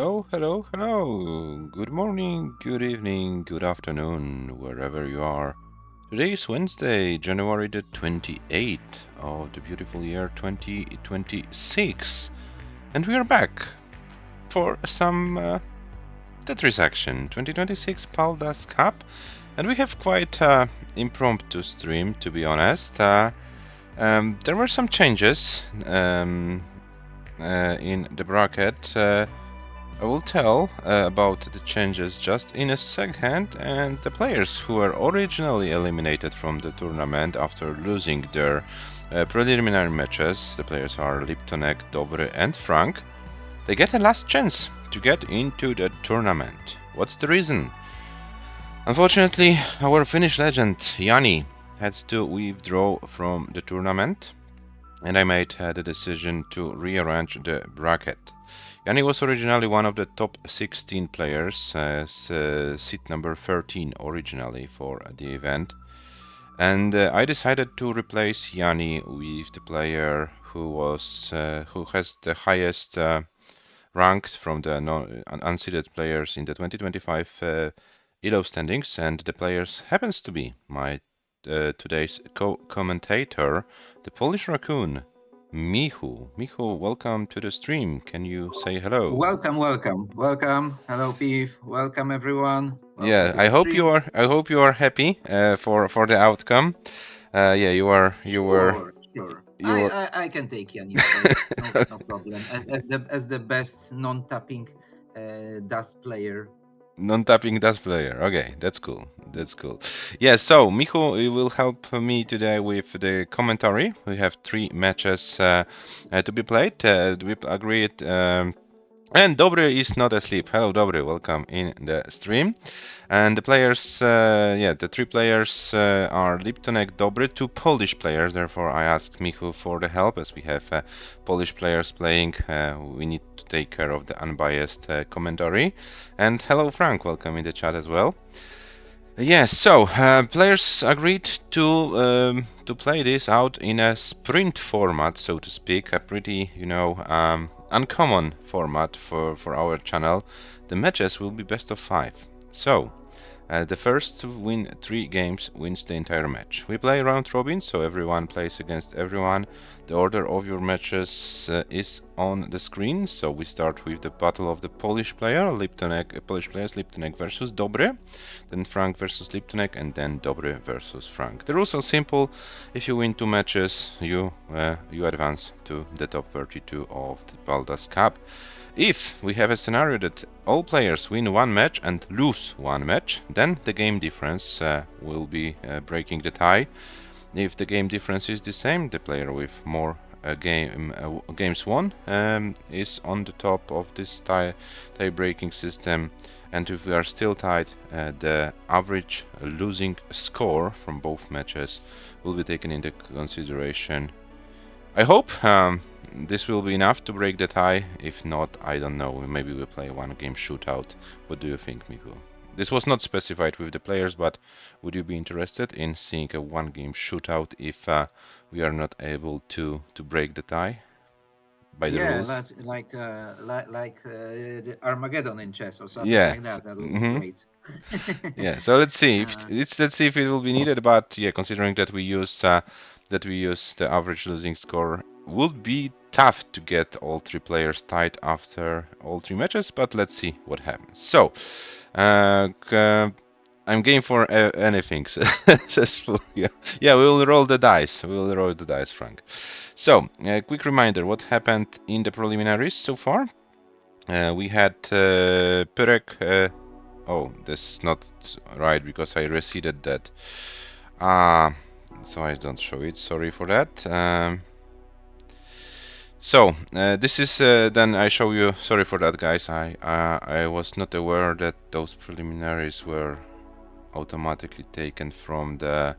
Hello, hello, hello. Good morning, good evening, good afternoon, wherever you are. Today is Wednesday, January the 28th of the beautiful year 2026. And we are back for some Tetris action, 2026 Paldas Cup. And we have quite impromptu stream, to be honest. There were some changes in the bracket. I will tell about the changes just in a second, and the players who were originally eliminated from the tournament after losing their preliminary matches, the players are LIPTONEQ, DOBREEE and Frank, they get a last chance to get into the tournament. What's the reason? Unfortunately, our Finnish legend Jani had to withdraw from the tournament, and I made the decision to rearrange the bracket. Jani was originally one of the top 16 players, seat number 13 originally for the event. And I decided to replace Jani with the player who has the highest rank from the unseeded players in the 2025 ELO standings, and the players happens to be my today's co-commentator, the Polish raccoon, Michu. Michu, welcome to the stream. Can you say hello? Welcome. Hello, Piv. Welcome, everyone. Welcome Yeah, to I the hope you stream. are. I hope you are happy for the outcome. Yeah, you are. Sure. You were. I can take Yanni's place. No problem. As the best non-tapping DAS player. Non-tapping DAS player. Okay, that's cool. That's cool. Yeah, so Michu will help me today with the commentary. We have 3 matches to be played. We agreed. And Dobry is not asleep. Hello, Dobry. Welcome in the stream. And the players, the 3 players are LIPTONEQ, Dobry, 2 Polish players. Therefore, I asked Michu for the help, as we have Polish players playing. We need to take care of the unbiased commentary. And hello, Frank. Welcome in the chat as well. Yes, so players agreed to play this out in a sprint format, so to speak, a pretty, uncommon format for our channel. The matches will be best of 5. So the first to win 3 games wins the entire match. We play round robin, so everyone plays against everyone. The order of your matches is on the screen. So we start with the battle of the Polish players, LIPTONEQ versus Dobry, then Frank versus LIPTONEQ, and then Dobry versus Frank. The rules are simple. If you win 2 matches, you advance to the top 32 of the Paldas Cup. If we have a scenario that all players win 1 match and lose 1 match, then the game difference will be breaking the tie. If the game difference is the same, the player with more games won is on the top of this tie-breaking system. And if we are still tied, the average losing score from both matches will be taken into consideration. I hope this will be enough to break the tie. If not, I don't know. Maybe we'll play 1 game shootout. What do you think, Michu? This was not specified with the players, but would you be interested in seeing a 1 game shootout if we are not able to break the tie by the Yeah, rules? that's like the Armageddon in chess or something Yeah. like that. That would be Mm-hmm. great. Yeah. So let's see if uh, let's see if it will be needed. But yeah, considering that we use the average losing score, would be tough to get all 3 players tied after all 3 matches. But let's see what happens. So. I'm game for anything. Yeah, we will roll the dice. We will roll the dice, Frank. So, quick reminder: what happened in the preliminaries so far? We had Pyrek. Oh, this is not right because I reseeded that. So I don't show it. Sorry for that. So this is then I show you. Sorry for that, guys. I was not aware that those preliminaries were automatically taken from the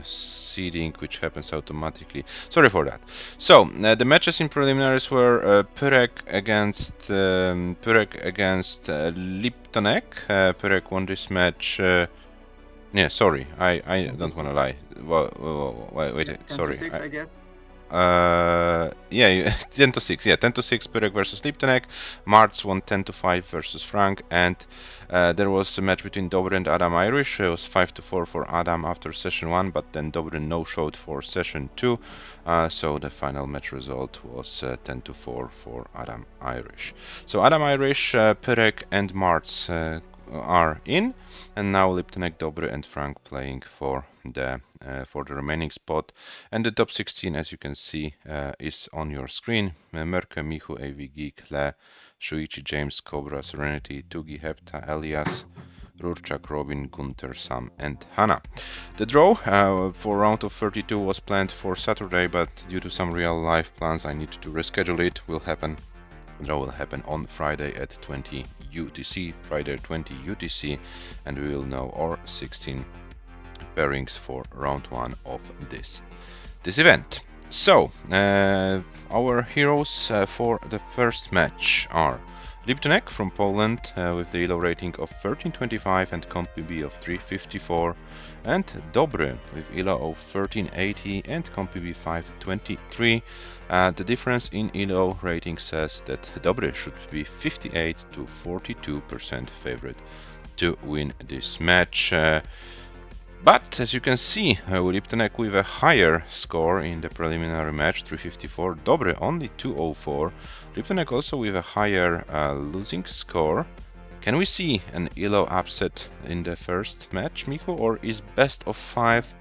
seeding, which happens automatically. Sorry for that. So the matches in preliminaries were Pyrek against LIPTONEQ. Pyrek won this match. Yeah, sorry, I don't want to lie. Wait, 10 to sorry. 6, I guess. Yeah, 10 to 6. Yeah, 10 to 6 Pyrrhic versus LIPTONEQ. Martz won 10 to 5 versus Frank, and there was a match between Dobre and Adam Irish. It was 5 to 4 for Adam after session 1, but then Dobre no-showed for session 2. So the final match result was 10 to 4 for Adam Irish. So Adam Irish, Pyrrhic, and Martz are in, and now LIPTONEQ, Dobre, and Frank playing for the remaining spot. And the top 16, as you can see, is on your screen. Merke, Michu, AVG, Kle, Shuichi, James, Cobra, Serenity, Tugi, Hepta, Elias, Rurchak, Robin, Gunther, Sam, and Hannah. The draw for round of 32 was planned for Saturday, but due to some real life plans I need to reschedule it. The draw will happen on Friday at 20 UTC, Friday 20 UTC, and we will know our 16 pairings for round 1 of this event. So, our heroes for the first match are LIPTONEQ from Poland with the ELO rating of 1325 and comp PB of 354, and DOBREE with ELO of 1380 and comp PB 523. The difference in ELO rating says that DOBREE should be 58 to 42% favorite to win this match. But as you can see, LIPTONEQ with a higher score in the preliminary match, 354, Dobre only 204. LIPTONEQ also with a higher losing score. Can we see an ELO upset in the first match, Michu, or is best of 5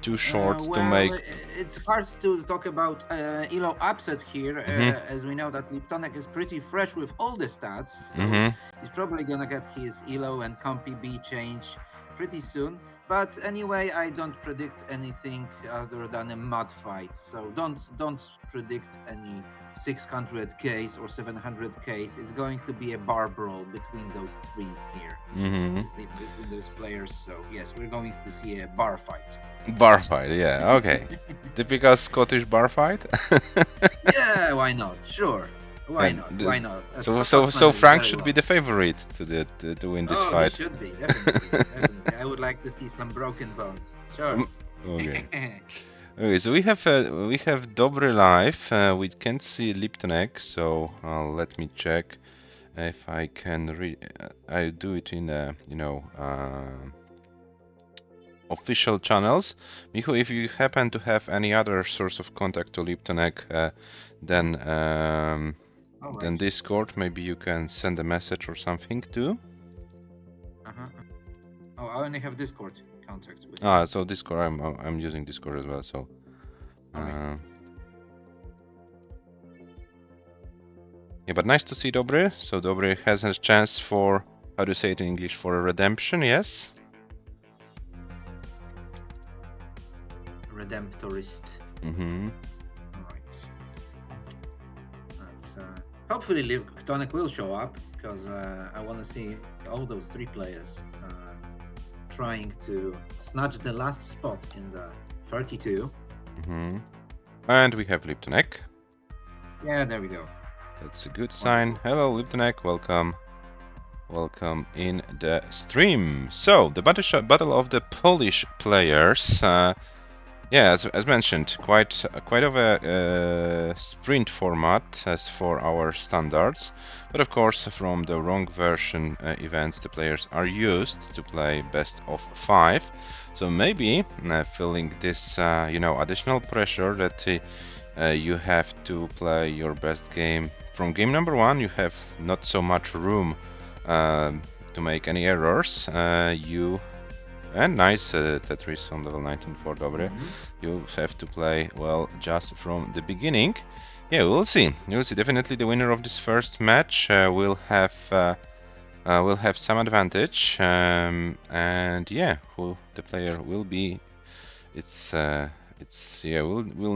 too short to make? It's hard to talk about ELO upset here, as we know that LIPTONEQ is pretty fresh with all the stats, so he's probably gonna get his ELO and comp PB change pretty soon. But anyway, I don't predict anything other than a mud fight. So don't predict any 600 Ks or 700 Ks. It's going to be a bar brawl between those three here, between those players. So yes, we're going to see a bar fight. Bar fight, yeah, okay. Typical Scottish bar fight. Yeah, why not? Sure. Why not? Why not? So Frank should be the favorite to win this fight. He should be, definitely. I would like to see some broken bones. Sure. Okay. Okay, so we have Dobre live. We can't see LIPTONEQ, so let me check if I can I do it in official channels. Michu, if you happen to have any other source of contact to LIPTONEQ, then Discord, maybe you can send a message or something too. Oh, I only have Discord contact with. So Discord, I'm using Discord as well. So. Yeah, but nice to see Dobre. So Dobre has a chance for, how do you say it in English, for a redemption, yes? Redemptorist. Alright. That's hopefully LIPTONEQ will show up, because I want to see all those three players trying to snatch the last spot in the 32. And we have LIPTONEQ. Yeah, there we go. That's a good sign. Hello, LIPTONEQ. Welcome in the stream. So the battle of the Polish players. Yeah, as mentioned, quite of a sprint format as for our standards, but of course from the wrong version events the players are used to play best of 5. So maybe feeling this additional pressure that you have to play your best game from game number 1. You have not so much room to make any errors. And nice Tetris on level 19 for Dobre. You have to play well just from the beginning. Yeah, we'll see. You'll see. Definitely the winner of this first match will have some advantage. And yeah, who the player will be, we'll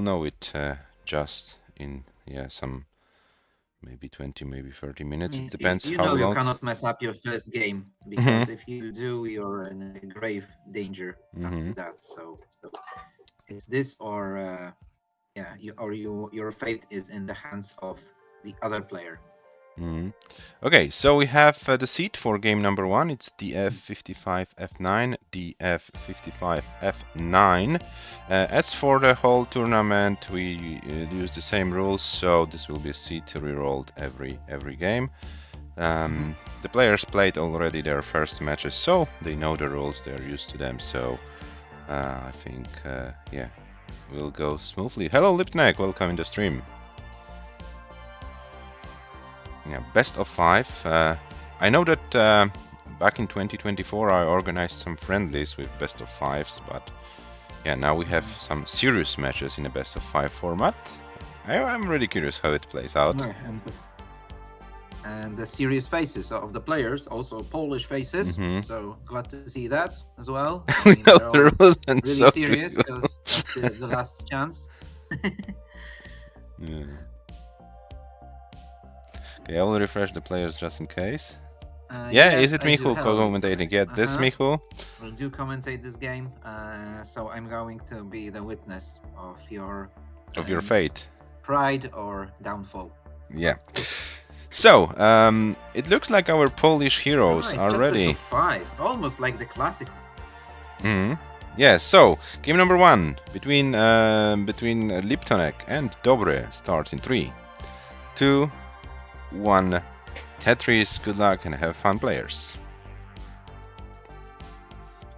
know it just in some maybe 20, maybe 30 minutes. It depends how long. You cannot mess up your first game, because if you do, you're in a grave danger after that. So it's this, or your fate is in the hands of the other player. Okay, so we have the seed for game number 1. It's df55f9, df55f9. As for the whole tournament, we use the same rules, so this will be a seed rerolled every game. The players played already their first matches, so they know the rules, they're used to them, so I think, yeah, will go smoothly. Hello LIPTONEQ, welcome in the stream. Yeah, best of 5. I know that back in 2024 I organized some friendlies with best of 5s, but yeah, now we have some serious matches in a best of 5 format. I'm really curious how it plays out. And the serious faces of the players, also Polish faces. So glad to see that as well. I mean, they're all really so serious because that's the last chance. Yeah. Okay, I will refresh the players just in case. Yeah, yes, is it Michu commentating? Yeah, this Michu. We'll do commentate this game, so I'm going to be the witness of your fate, pride or downfall. Yeah. So, it looks like our Polish heroes are just ready. Best of 5, almost like the classic. Yeah, so game number 1 between LIPTONEQ and DOBREEE starts in 3, 2, 1. Tetris, good luck and have fun, players.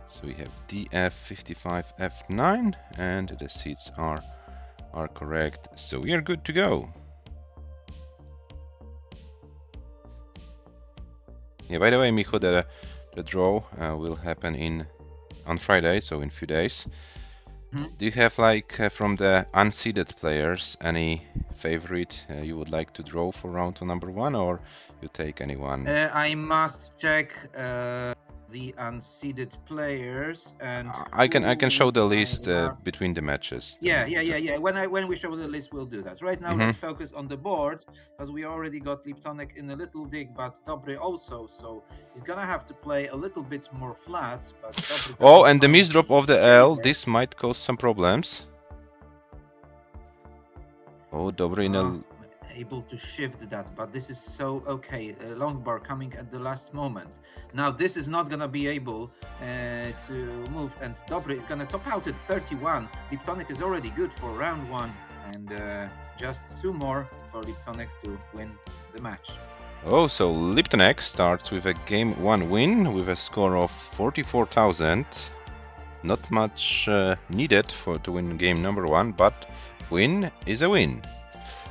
So we have df55f9 and the seats are correct, so we are good to go. Yeah, by the way, Michu, the draw will happen on Friday, so in a few days. Do you have, like, from the unseeded players, any favorite you would like to draw for round number 1, or you take anyone? I must check the unseeded players, and I can show the list between the matches. Yeah. When we show the list, we'll do that. Right now, let's focus on the board, because we already got LIPTONEQ in a little dig, but DOBREEE also, so he's gonna have to play a little bit more flat. But oh, and the misdrop of the L, this might cause some problems. Oh, DOBREEE able to shift that, but this is so okay. Long bar coming at the last moment. Now this is not gonna be able to move, and DOBREEE is gonna top out at 31. LIPTONEQ is already good for round 1, and just 2 more for LIPTONEQ to win the match. Oh, so LIPTONEQ starts with a game 1 win with a score of 44,000. Not much needed to win game number 1, but win is a win.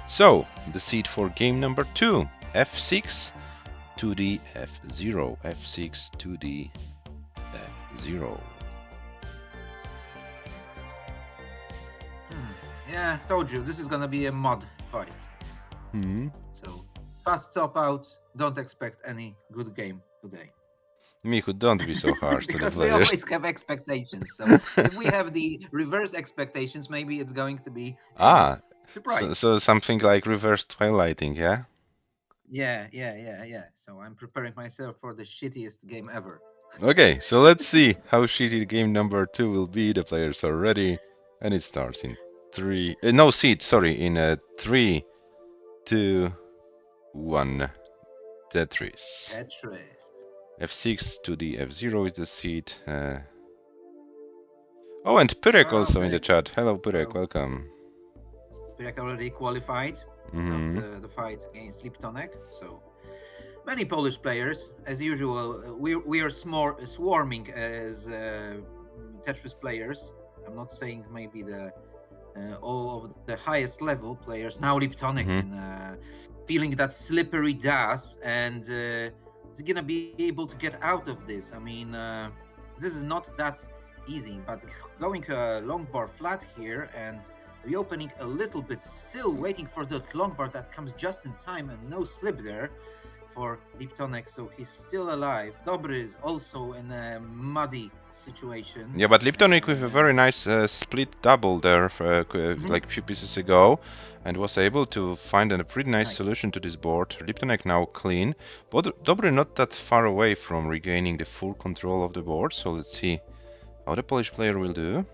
So, the seed for game number 2, f6 to the f0, f6 to the f0. Yeah, told you, this is gonna be a mod fight. So, fast top outs, don't expect any good game today. Michu, don't be so harsh to the players. Because we always have expectations, so if we have the reverse expectations, maybe it's going to be surprise. So something like reverse twilighting, yeah? Yeah. So I'm preparing myself for the shittiest game ever. Okay, so let's see how shitty game number 2 will be. The players are ready, and it starts in 3. No seed, sorry, in 3, 2, 1. Tetris. f6 to the f0 is the seed. Oh, and Pyrek also in the chat. Hello, Pyrek, welcome. Pyrek already qualified after the fight against LIPTONEQ. So many Polish players, as usual. We are swarming as Tetris players. I'm not saying maybe the all of the highest level players. Now LIPTONEQ in feeling that slippery dust, and is gonna be able to get out of this. I mean, this is not that easy, but going long bar flat here and reopening a little bit, still waiting for that long bar that comes just in time, and no slip there for LIPTONEQ, so he's still alive. DOBREEE is also in a muddy situation. Yeah, but LIPTONEQ with a very nice split double there like a few pieces ago, and was able to find a pretty nice solution to this board. LIPTONEQ now clean, but DOBREEE not that far away from regaining the full control of the board, so let's see how the Polish player will do.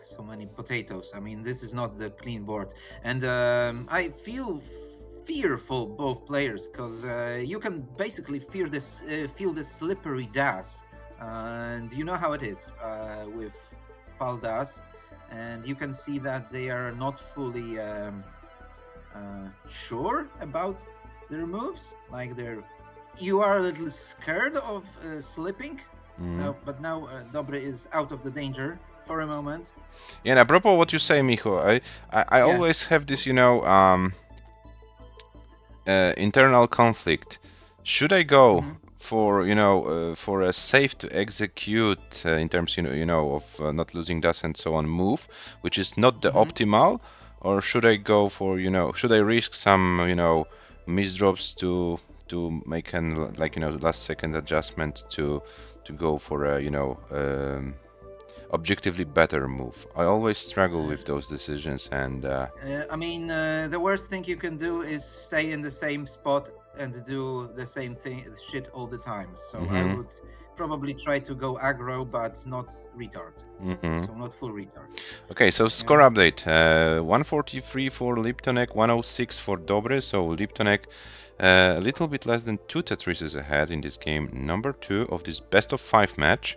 So many potatoes. I mean, this is not the clean board, and I feel fearful both players because you can basically feel this slippery das, and you know how it is with paldas, and you can see that they are not fully sure about their moves. Like you are a little scared of slipping. No, but now Dobre is out of the danger for a moment. Yeah, and apropos what you say, Micho, I Yeah. always have this, internal conflict. Should I go for, for a safe to execute in terms, of not losing dust and so on move, which is not the optimal, or should I go for, should I risk some, misdrops to make an last second adjustment to go for a objectively better move? I always struggle with those decisions, and I mean, the worst thing you can do is stay in the same spot and do the same shit all the time. So I would probably try to go aggro, but not retard. So not full retard. Okay, so score update: 143 for LIPTONEQ, 106 for DOBREE. So LIPTONEQ a little bit less than 2 Tetrises ahead in this game, number 2 of this best of 5 match.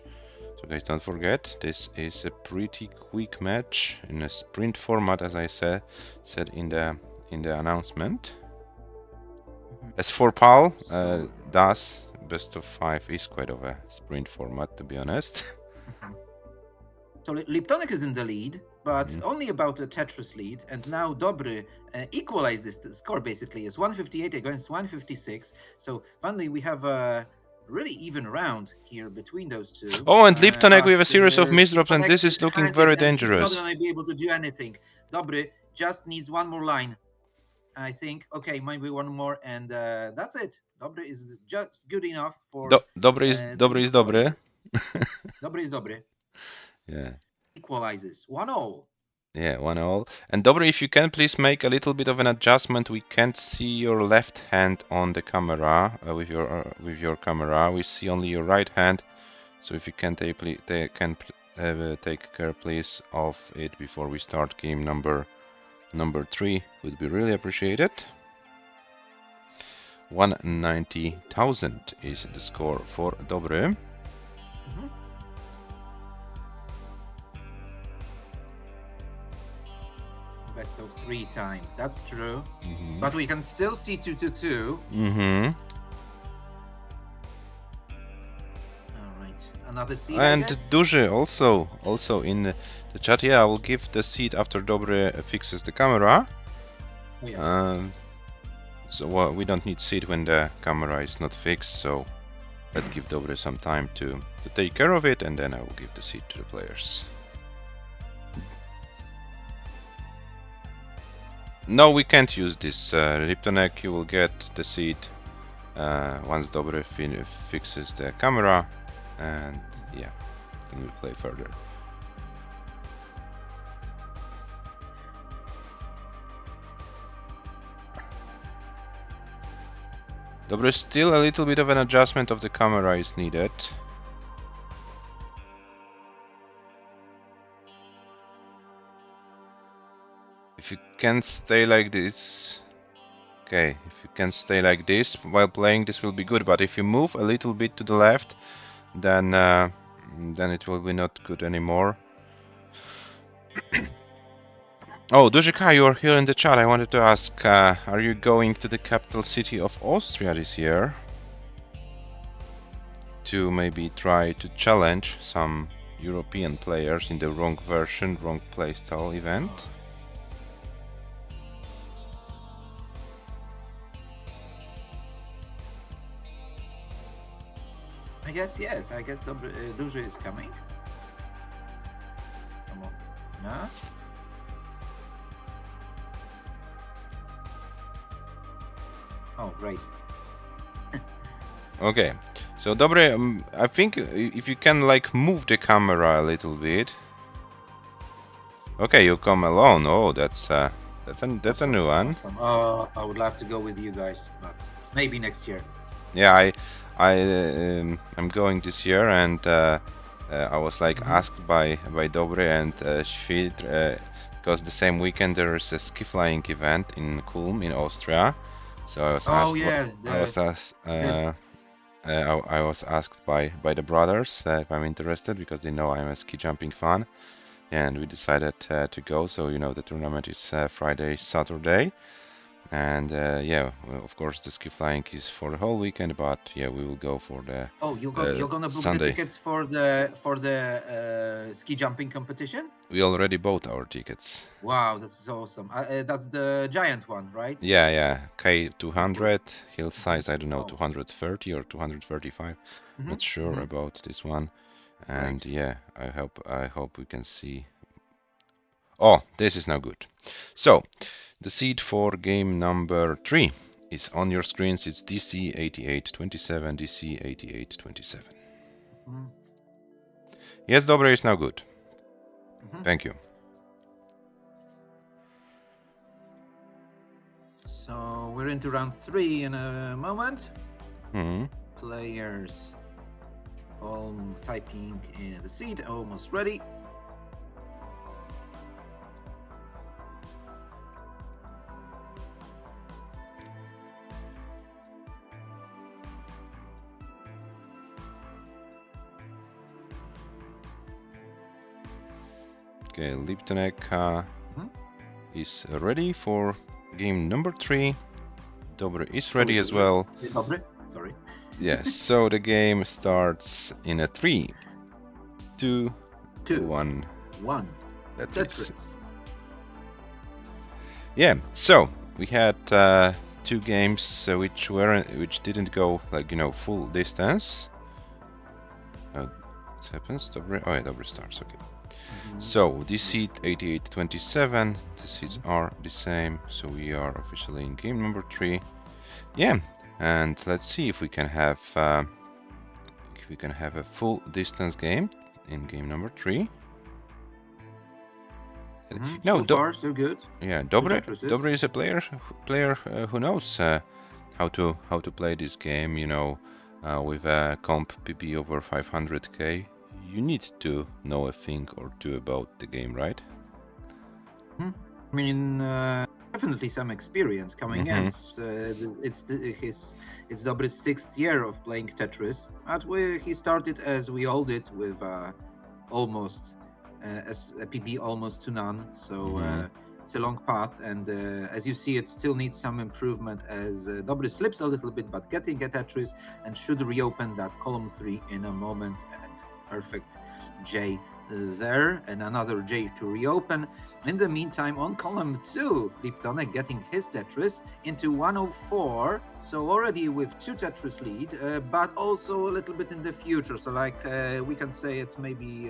So guys, don't forget, this is a pretty quick match in a sprint format, as I said in the announcement. As for PAL, DAS best of 5 is quite of a sprint format, to be honest. So LIPTONEQ is in the lead, but only about a Tetris lead, and now DOBREE equalized this score basically. It's 158 against 156. So finally we have a really even round here between those two. Oh, and LIPTONEQ, we have a series of misdrops, and this is looking very dangerous. He's not going to be able to do anything. DOBREE just needs one more line, I think. Okay, maybe one more, and that's it. DOBREE is just good enough for. DOBREE is DOBREE. DOBREE is DOBREE. Yeah. Equalizes 1-1. Yeah, 1-1. And DOBREE, if you can please make a little bit of an adjustment. We can't see your left hand on the camera with your camera. We see only your right hand. So if you can take care, please, of it before we start game number 3, would be really appreciated. 190,000 is the score for DOBREE. Best of 3 time. That's true. But we can still see 2-2-2. Alright. Another seed. And Duży also in the chat. Yeah, I will give the seed after DOBREE fixes the camera. Oh, yeah. So we don't need seed when the camera is not fixed, so let's give DOBREE some time to take care of it, and then I will give the seed to the players. No, we can't use this. LIPTONEQ, you will get the seed once DOBREE fixes the camera, and yeah, then we play further. DOBREE, still a little bit of an adjustment of the camera is needed. If you can stay like this, okay, if you can stay like this while playing, this will be good, but if you move a little bit to the left, then it will be not good anymore. Oh, Dujika, you are here in the chat. I wanted to ask, are you going to the capital city of Austria this year to maybe try to challenge some European players in the wrong version, wrong playstyle event? I guess yes. I guess Duży is coming. Come on. No? Oh, great. Okay, so DOBREE, I think if you can like move the camera a little bit. Okay, you come alone. Oh, that's a new one. Awesome. I would love to go with you guys, but maybe next year. Yeah, I'm going this year, and I was like asked by DOBREE and Świdr, because the same weekend there is a ski flying event in Kulm in Austria, So I was Oh asked. yeah, I was asked. I was asked by the brothers if I'm interested because they know I'm a ski jumping fan, and we decided to go. So you know the tournament is Friday, Saturday, and yeah, well, of course the ski flying is for the whole weekend, but yeah, we will go for the oh, you're gonna book the Sunday. tickets for the ski jumping competition? We already bought our tickets. Wow, that's awesome. That's the giant one, right? Yeah, yeah, Oh, cool. K200 hill Hmm. size. I don't know, Oh. 230 or 235. Mm-hmm. Not sure Mm-hmm. about this one. And Right. yeah, I hope we can see. Oh, this is now good. So the seed for game number 3 is on your screens. It's DC8827, DC8827. Mm-hmm. Yes, Dobre is now good. Mm-hmm. Thank you. So we're into round 3 in a moment. Hmm. Players all typing in the seed, almost ready. Okay, LIPTONEQ is ready for game number 3. Dobre is ready as well. Dobre, sorry. Yes, so the game starts in a 3, 2, 1. 1. Tetris. Tetris. Yeah, so we had 2 games which didn't go like full distance. What happens? Dobre? Oh yeah, Dobre starts. Okay. So this seed 8827. The seeds are the same. So we are officially in game number 3. Yeah, and let's see if we can have a full distance game in game number 3. No, so far so good. Yeah, Dobre is a player who knows how to play this game. With a comp PP over 500k, you need to know a thing or two about the game, right? I mean, definitely some experience coming in. It's Dobre's 6th year of playing Tetris. He started as we all did with almost as a PB almost to none. So it's a long path, and as you see, it still needs some improvement as Dobre slips a little bit, but getting a Tetris and should reopen that column 3 in a moment. And perfect J there, and another J to reopen. In the meantime, on column 2, LIPTONEQ getting his Tetris into 104, so already with 2 Tetris lead, but also a little bit in the future. So like we can say it's maybe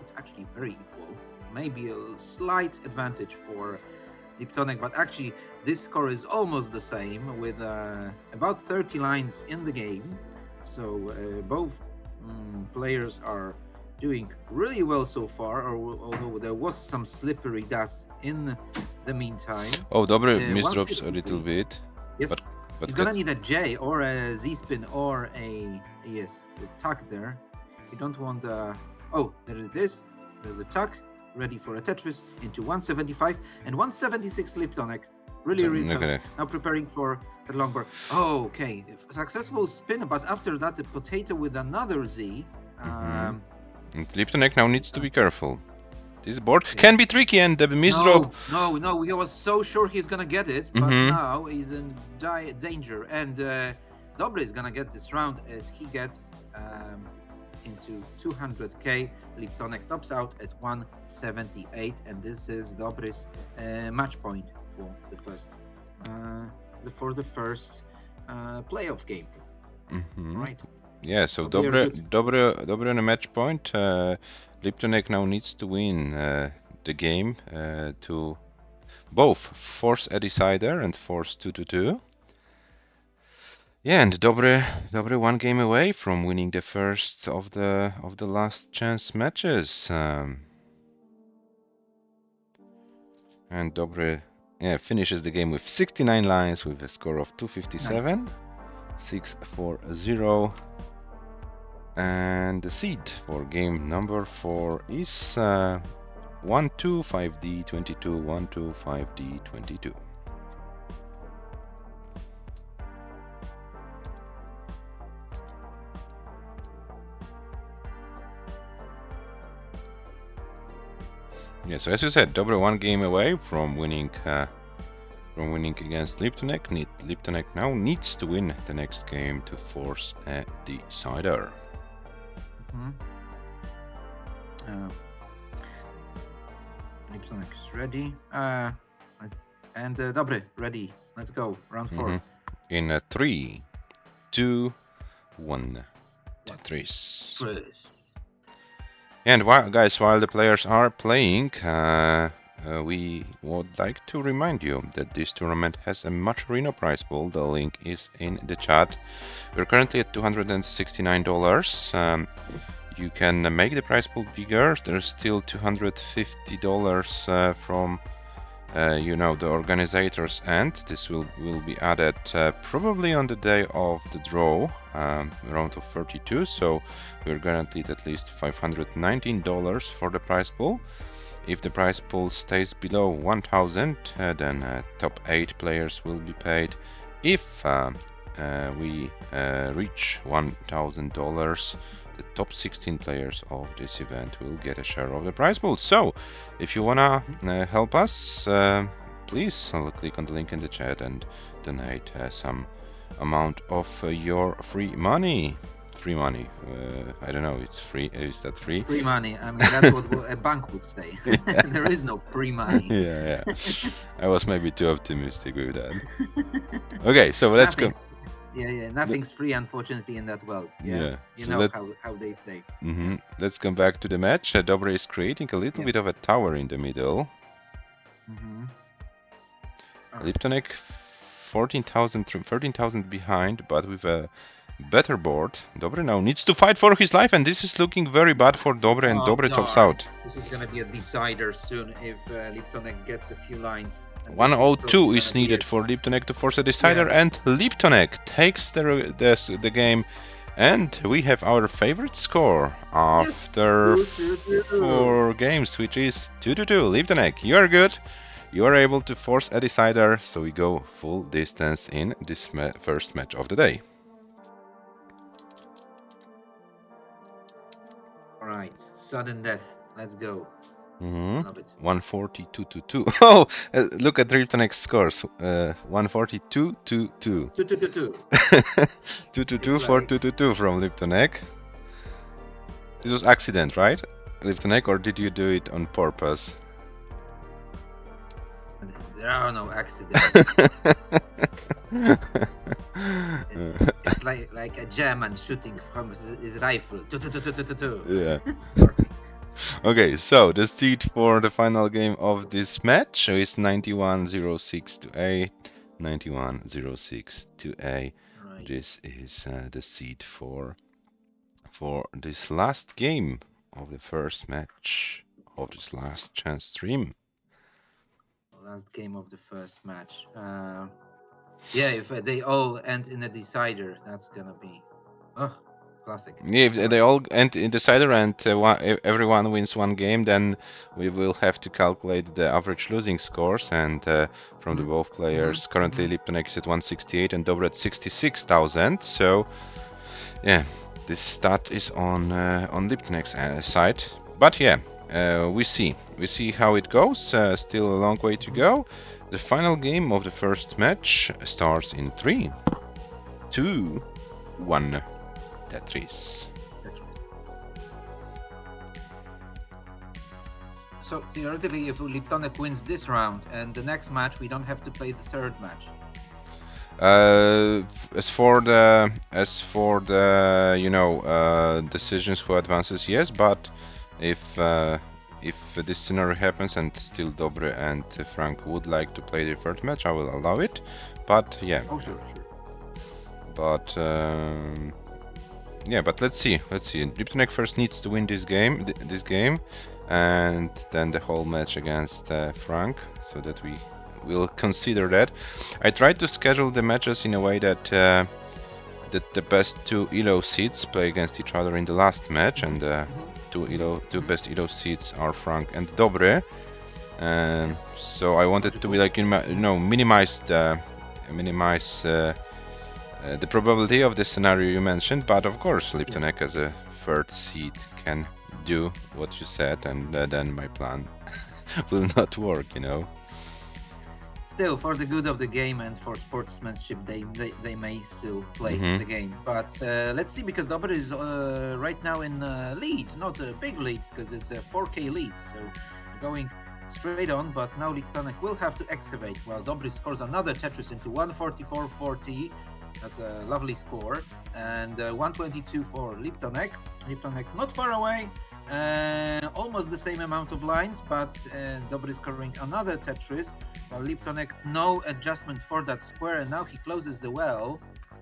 it's actually very equal, maybe a slight advantage for LIPTONEQ, but actually this score is almost the same with about 30 lines in the game. So both players are doing really well so far, although there was some slippery dust in the meantime. Oh, Dobre misdrops a little bit. Yes, but he's gonna need a J or a Z spin or a tuck there. You don't want oh, there it is. There's a tuck ready for a Tetris into 175 and 176 LIPTONEQ. Really close. Okay. Now preparing for the long bar. Oh, okay. Successful spin, but after that, the potato with another Z. And LIPTONEQ now needs to be careful. This board can be tricky, and the misdrop. No, he was so sure he's gonna get it, but now he's in danger. And Dobre is gonna get this round as he gets into 200k. LIPTONEQ tops out at 178, and this is Dobre's match point for the first playoff game. Right. Yeah, so Dobre on a match point. LIPTONEQ now needs to win the game to both force a decider and force 2-2. Yeah, and Dobre 1 game away from winning the first of the last chance matches. And Dobre finishes the game with 69 lines with a score of 257. Nice. 6-4-0. And the seed for game number 4 is 1-2-5D22, 1-2-5D22. Yeah, so as you said, Dobre one game away from winning against LIPTONEQ. LIPTONEQ now needs to win the next game to force a decider. LIPTONEQ is ready. And Dobre, ready. Let's go. Round 4. In 3, 2, 1. Tetris. And while the players are playing, we would like to remind you that this tournament has a Matcherino prize pool. The link is in the chat. We're currently at $269. You can make the prize pool bigger. There's still $250 from the organizers' end. This will be added probably on the day of the draw, round of 32. So we're guaranteed at least $519 for the prize pool. If the prize pool stays below 1,000, then top 8 players will be paid. If we reach $1,000, the top 16 players of this event will get a share of the prize pool. So, if you wanna help us, please click on the link in the chat and donate some amount of your free money. Free money. I don't know. It's free. Is that free? Free money. I mean, that's what a bank would say. There is no free money. Yeah. I was maybe too optimistic with that. Okay, so let's go. Yeah, nothing's free, unfortunately, in that world. Yeah. You so know how they say. Let's come back to the match. Dobre is creating a little bit of a tower in the middle. LIPTONEQ 13,000 behind, but with a better board. Dobre now needs to fight for his life, and this is looking very bad for Dobre, and Dobre tops out. This is going to be a decider soon if LIPTONEQ gets a few lines. 102 is needed for LIPTONEQ to force a decider, and LIPTONEQ takes the game, and we have our favorite score after 4 games, which is 2-2. LIPTONEQ, you are good. You are able to force a decider, so we go full distance in this first match of the day. Alright, sudden death. Let's go. Love it. 142-2. Oh, look at LIPTONEQ's scores. 142-2-2. 2-2-2-2. 2-2-2 for 2-2-2 from LIPTONEQ. This was accident, right, LIPTONEQ, or did you do it on purpose? There are no accidents. It's like a German shooting from his rifle. Yeah. Sorry. Okay, so the seed for the final game of this match is 91-06-A. 91-06-A. Right. This is the seed for this last game of the first match of this last chance stream. Last game of the first match. Yeah, if they all end in a decider, that's gonna be classic. Yeah, if they all end in decider and everyone wins one game, then we will have to calculate the average losing scores, and from the both players. Currently LIPTONEQ is at 168 and Dobre at 66,000. So yeah, this stat is on LIPTONEQ's side. But yeah, we see how it goes. Still a long way to go. The final game of the first match starts in 3, 2, 1. Tetris. So theoretically, if LIPTONEQ wins this round and the next match, we don't have to play the third match. As for the decisions who advances, yes, but if this scenario happens and still Dobre and Frank would like to play the third match, I will allow it. But yeah. Oh sure. But yeah, but let's see. LIPTONEQ first needs to win this game, and then the whole match against Frank, so that we will consider that. I tried to schedule the matches in a way that the best 2 ELO seeds play against each other in the last match, and two best ELO seeds are Frank and Dobre. So I wanted to be like minimize the probability of the scenario you mentioned, but of course LIPTONEQ as a third seed can do what you said, and then my plan will not work, you know. Still, for the good of the game and for sportsmanship, they may still play the game. But let's see, because Dobry is right now in lead, not a big lead, because it's a 4K lead. So going straight on, but now LIPTONEQ will have to excavate while Dobry scores another Tetris into 144.40. That's a lovely score. And 122 for LIPTONEQ. LIPTONEQ not far away. Almost the same amount of lines, but Dobry scoring another Tetris, while LIPTONEQ no adjustment for that square, and now he closes the well.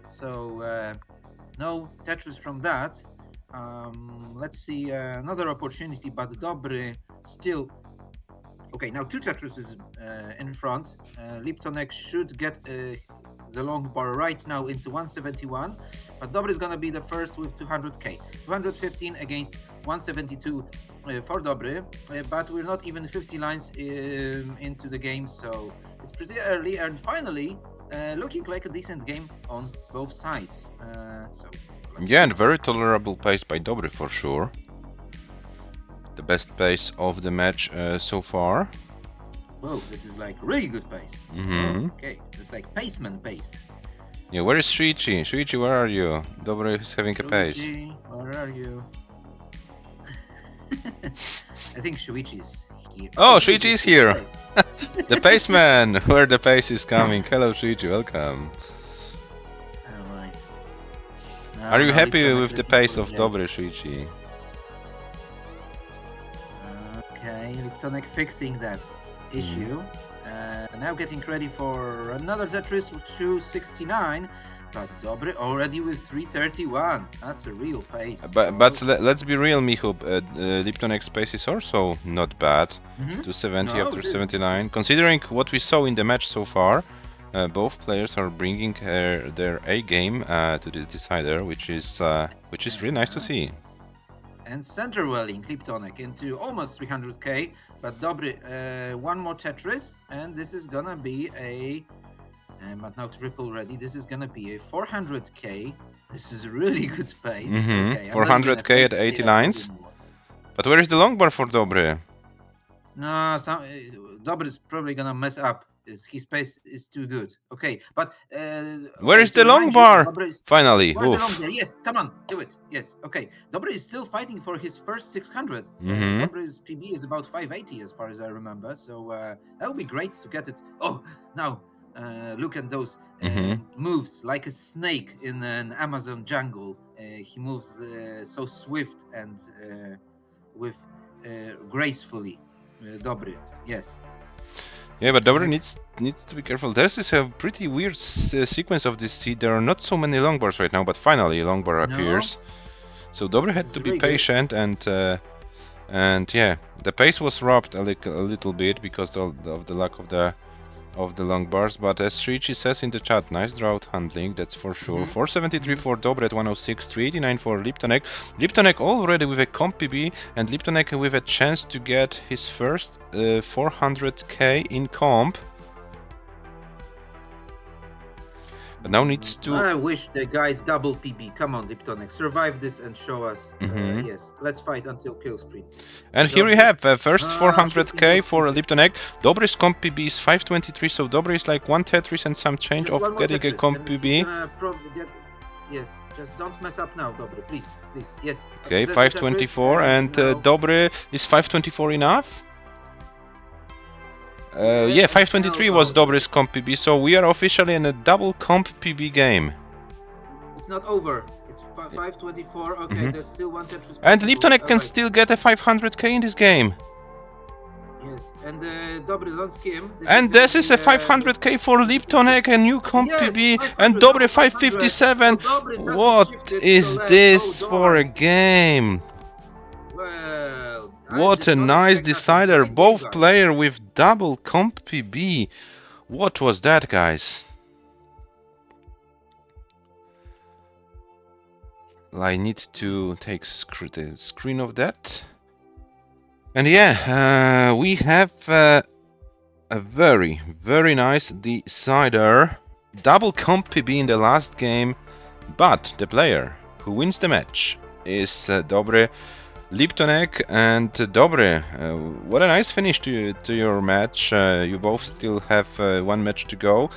So no Tetris from that. Let's see another opportunity, but Dobry still. Okay, now two Tetris is in front. LIPTONEQ should get the long bar right now into 171, but Dobry is gonna be the first with 200k. 215 against 172 for Dobry, but we're not even 50 lines into the game, so it's pretty early, and finally looking like a decent game on both sides. Yeah, and very tolerable pace by Dobry for sure. The best pace of the match so far. Whoa, this is like really good pace. Oh, okay, it's like paceman pace. Yeah, where is Shuichi? Shuichi, where are you? Dobry is having a pace. Where are you? I think Shuichi is here. Oh, Shuichi is here! The paceman! Where the pace is coming. Hello, Shuichi, welcome. Alright. Are you happy with the pace of Dobry, Shuichi? Okay, LIPTONEQ fixing that issue. Now getting ready for another Tetris with 269, but Dobry already with 331. That's a real pace. But let's be real, Michu. LIPTONEQ's pace is also not bad. 270 after 79. Considering what we saw in the match so far, both players are bringing their A game to this decider, which is really nice to see. And center welling LIPTONEQ into almost 300k, but Dobry one more Tetris, and this is gonna be a but now triple ready. This is gonna be a 400k. This is a really good pace. Okay, 400k at 80 lines. But where is the long bar for Dobry? No, Dobry is probably gonna mess up. His pace is too good. Okay, but where is the long bar? Finally. Where's the long bar? Yes, come on, do it. Yes, okay. Dobry is still fighting for his first 600. Dobry's PB is about 580 as far as I remember. So that would be great to get it. Oh, now look at those moves like a snake in an Amazon jungle. He moves so swift and with gracefully. Dobry, yes. Yeah, but Dobry needs to be careful. There's this pretty weird sequence of this seed. There are not so many long bars right now, but finally a long bar appears. So Dobry had to be patient, and yeah, the pace was robbed a little bit because of the lack of the long bars. But as Shuichi says in the chat, nice drought handling, that's for sure. 473 for Dobry at 106, 389 for LIPTONEQ. LIPTONEQ already with a comp PB, and LIPTONEQ with a chance to get his first 400k in comp. But now needs to... I wish the guys double PB. Come on, LIPTONEQ, survive this and show us. Yes, let's fight until kill stream. And here we have first 400k for LIPTONEQ. Dobry's comp PB is 523, so Dobry is like one Tetris and some change Just of getting a comp PB. Yes, just don't mess up now, Dobry, please. Yes. Okay, 524, and Dobry is 524 enough? Yeah, 523 was Dobry's comp PB, so we are officially in a double comp PB game. It's not over. It's 524. Okay, there's still one Tetris. And LIPTONEQ can still get a 500k in this game. Yes, and Dobry don't skim. And this is a 500k for LIPTONEQ, a new comp PB, and Dobry 557. What is this for a game? Well, what a nice decider, both player with double comp PB. What was that, guys? I need to take the screen of that. And yeah, we have a very, very nice decider. Double comp PB in the last game, but the player who wins the match is Dobry. LIPTONEQ and DOBREEE. What a nice finish to your match. You both still have one match to go.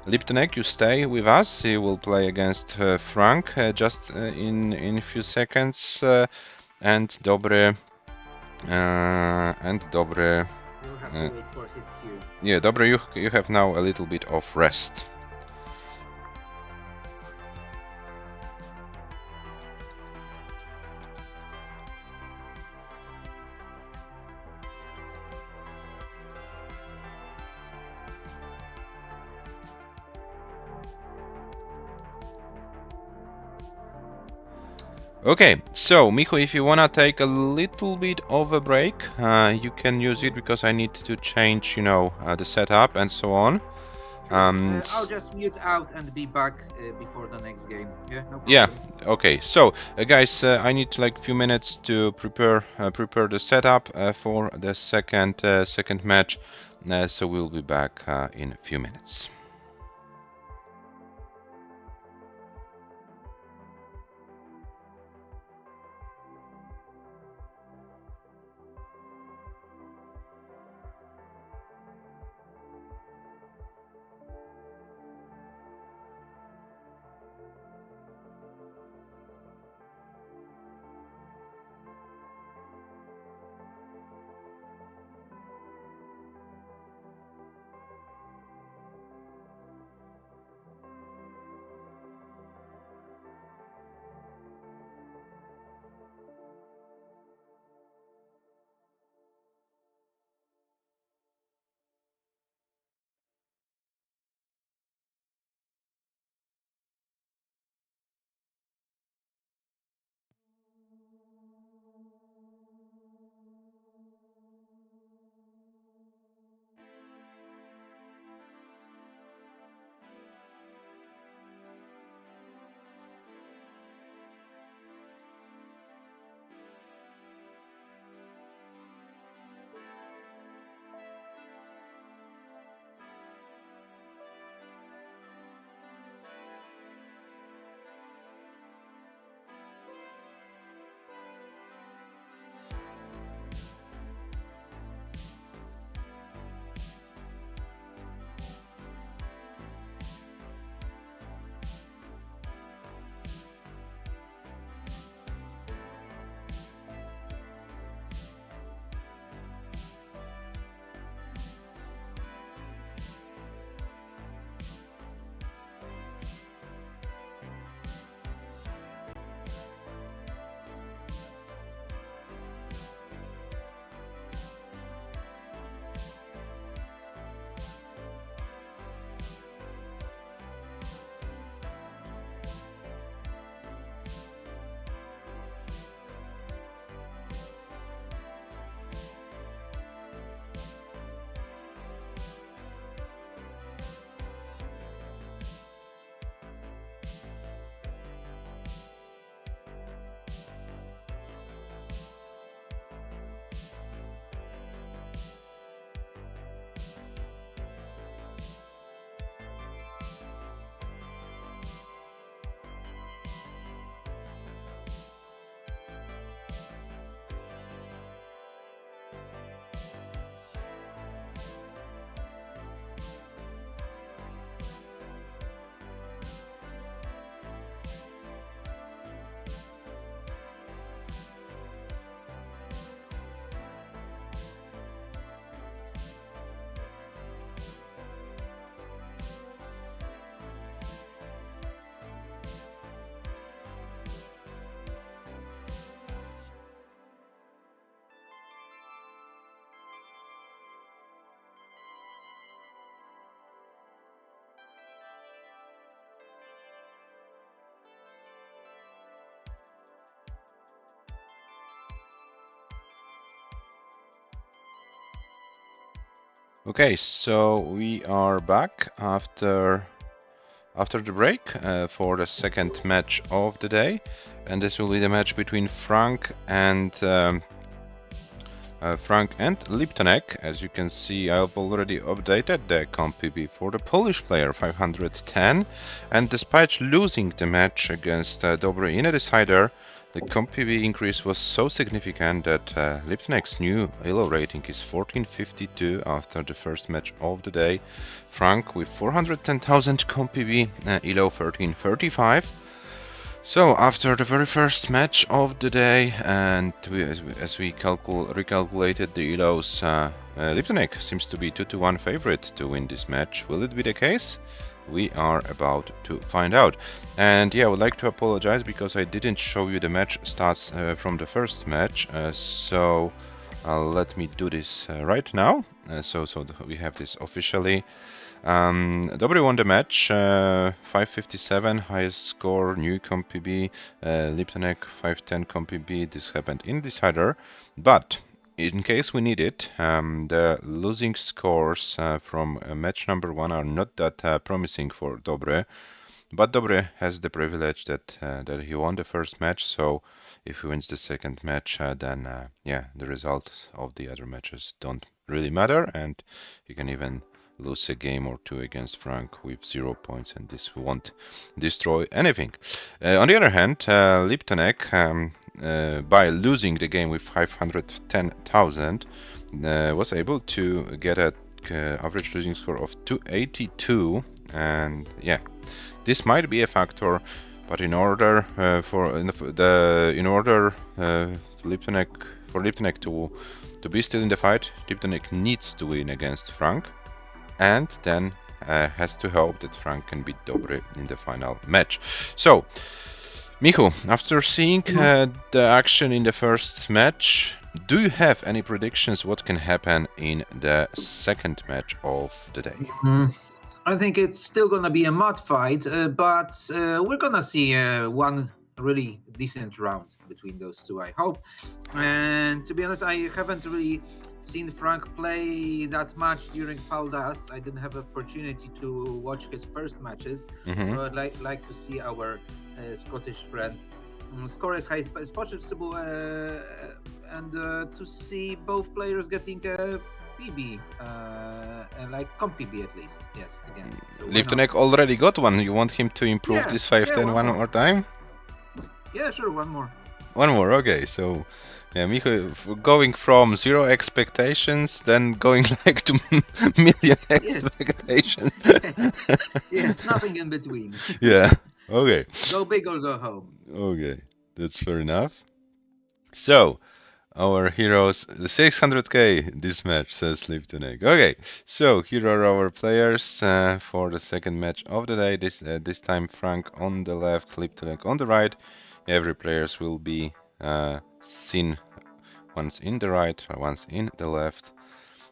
LIPTONEQ, you stay with us. You will play against Frank just in a few seconds. And DOBREEE. We'll have to wait for his cue. Yeah, DOBREEE, you have now a little bit of rest. Okay, so Michu, if you wanna take a little bit of a break, you can use it because I need to change, the setup and so on. I'll just mute out and be back before the next game. Yeah, no problem. Yeah. Okay. So, guys, I need like few minutes to prepare the setup for the second match. So we'll be back in a few minutes. Okay, so we are back after the break for the second match of the day, and this will be the match between Frank and LIPTONEQ. As you can see, I've already updated the comp PB for the Polish player 510, and despite losing the match against DOBREEE in a decider, The CompPB increase was so significant that LIPTONEQ's new ELO rating is 1452 after the first match of the day. Frank with 410,000 CompPB, ELO 1335. So after the very first match of the day, and as we recalculated the ELOs, LIPTONEQ seems to be 2-1 favorite to win this match. Will it be the case? We are about to find out. And yeah, I would like to apologize because I didn't show you the match stats from the first match. So let me do this right now. So we have this officially. DOBREEE won the match, 557, highest score, new CompPB, LIPTONEQ 510 CompPB. This happened in decider, but in case we need it, the losing scores from match number 1 are not that promising for DOBREEE, but DOBREEE has the privilege that he won the first match, so if he wins the second match, then yeah, the results of the other matches don't really matter, and he can even lose a game or two against Frank with 0 points, and this won't destroy anything. On the other hand, LIPTONEQ, by losing the game with 510,000, was able to get a average losing score of 282, and yeah, this might be a factor, but in order for LIPTONEQ to be still in the fight, LIPTONEQ needs to win against Frank, and then has to hope that Frank can beat DOBREEE in the final match. So, Michu, after seeing the action in the first match, do you have any predictions what can happen in the second match of the day? I think it's still going to be a mud fight, but we're going to see one really decent round between those two, I hope. And to be honest, I haven't really seen Frank play that much during Paldast. I didn't have opportunity to watch his first matches, so I'd like to see our Scottish friend score as high as possible, and to see both players getting PB, and like CompPB at least. Yes, again. So LIPTONEQ already got one. You want him to improve this 510 one more time? Yeah, sure, one more. One more, okay. So, yeah, Michu, going from 0 expectations, then going like to million expectations. Yes, nothing in between. Yeah, okay. Go big or go home. Okay, that's fair enough. So, our heroes, the 600k this match, says LIPTONEQ. Okay, so here are our players for the second match of the day. This time Frank on the left, LIPTONEQ on the right. Every players will be seen once in the right, once in the left.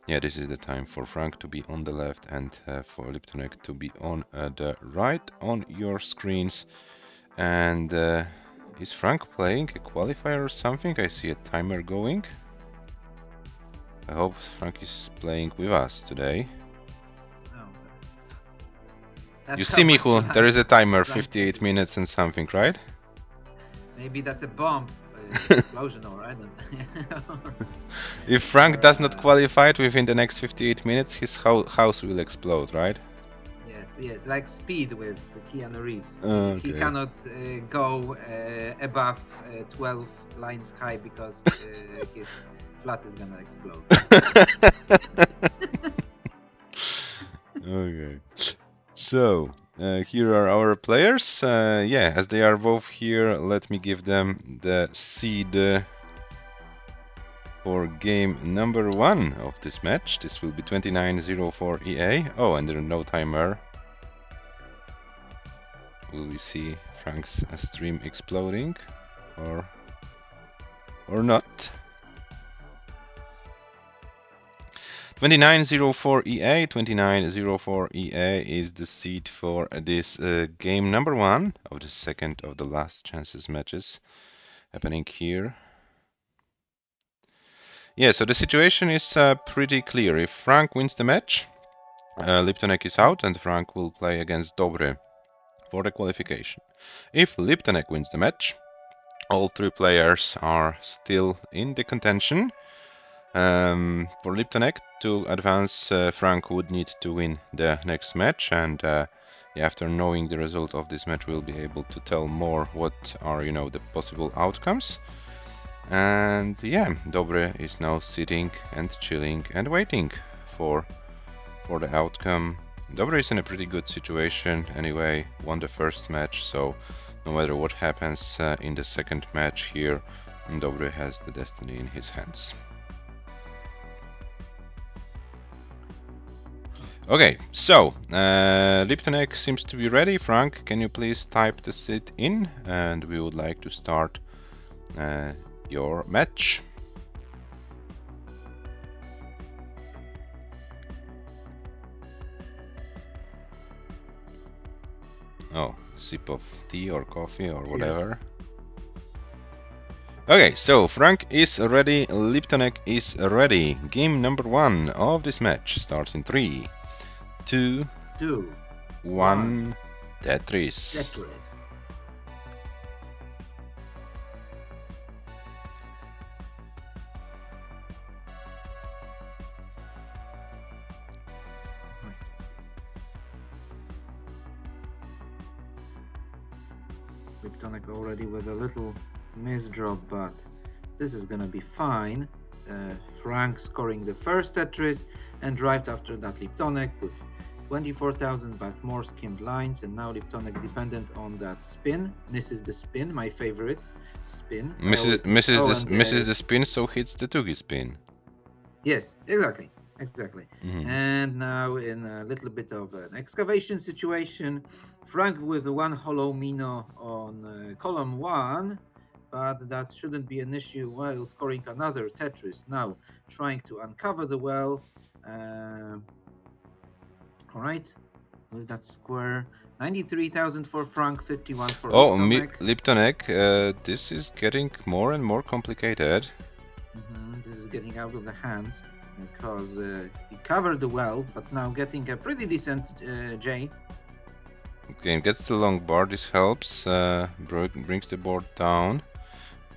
Yeah, this is the time for Frank to be on the left and for LIPTONEQ to be on the right on your screens. And is Frank playing a qualifier or something? I see a timer going. I hope Frank is playing with us today. Oh, you see, Michu, there is a timer, 58 minutes and something, right? Maybe that's a bomb explosion, or I don't know. If Frank does not qualify within the next 58 minutes, his house will explode, right? Yes, like Speed with Keanu Reeves. Okay. He cannot go above 12 lines high because his flat is gonna explode. Okay. So, here are our players. Yeah, as they are both here, let me give them the seed for game number 1 of this match. This will be 2904 EA. Oh, and there is no timer. Will we see Frank's stream exploding or not? 2904 EA. 2904 EA is the seed for this game number 1 of the second of the last chances matches happening here. Yeah, so the situation is pretty clear. If Frank wins the match, LIPTONEQ is out and Frank will play against DOBREEE for the qualification. If LIPTONEQ wins the match, all 3 players are still in the contention. For LIPTONEQ to advance, Frank would need to win the next match, and after knowing the result of this match, we'll be able to tell more what are, the possible outcomes. And yeah, DOBREE is now sitting and chilling and waiting for the outcome. DOBREE is in a pretty good situation anyway, won the first match, so no matter what happens in the second match here, DOBREE has the destiny in his hands. Okay, so LIPTONEQ seems to be ready. Frank, can you please type the sit in? And we would like to start your match. Oh, sip of tea or coffee or whatever. Yes. Okay, so Frank is ready, LIPTONEQ is ready. Game number 1 of this match starts in 3, 2, 1, Tetris. LIPTONEQ already with a little misdrop, but this is gonna be fine. Frank scoring the first Tetris, and right after that LIPTONEQ with 24,000 but more skimmed lines, and now LIPTONEQ dependent on that spin. Misses the spin, my favorite spin. Misses the spin, so hits the Tugi spin. Yes, exactly. And now in a little bit of an excavation situation, Frank with one hollow Mino on column 1, but that shouldn't be an issue while scoring another Tetris. Now trying to uncover the well. All right, with that square, 93,000 for Frank, 51 for LIPTONEQ. LIPTONEQ, this is getting more and more complicated. This is getting out of the hand, because he covered the well, but now getting a pretty decent J. Okay, gets the long bar, this helps, brings the board down.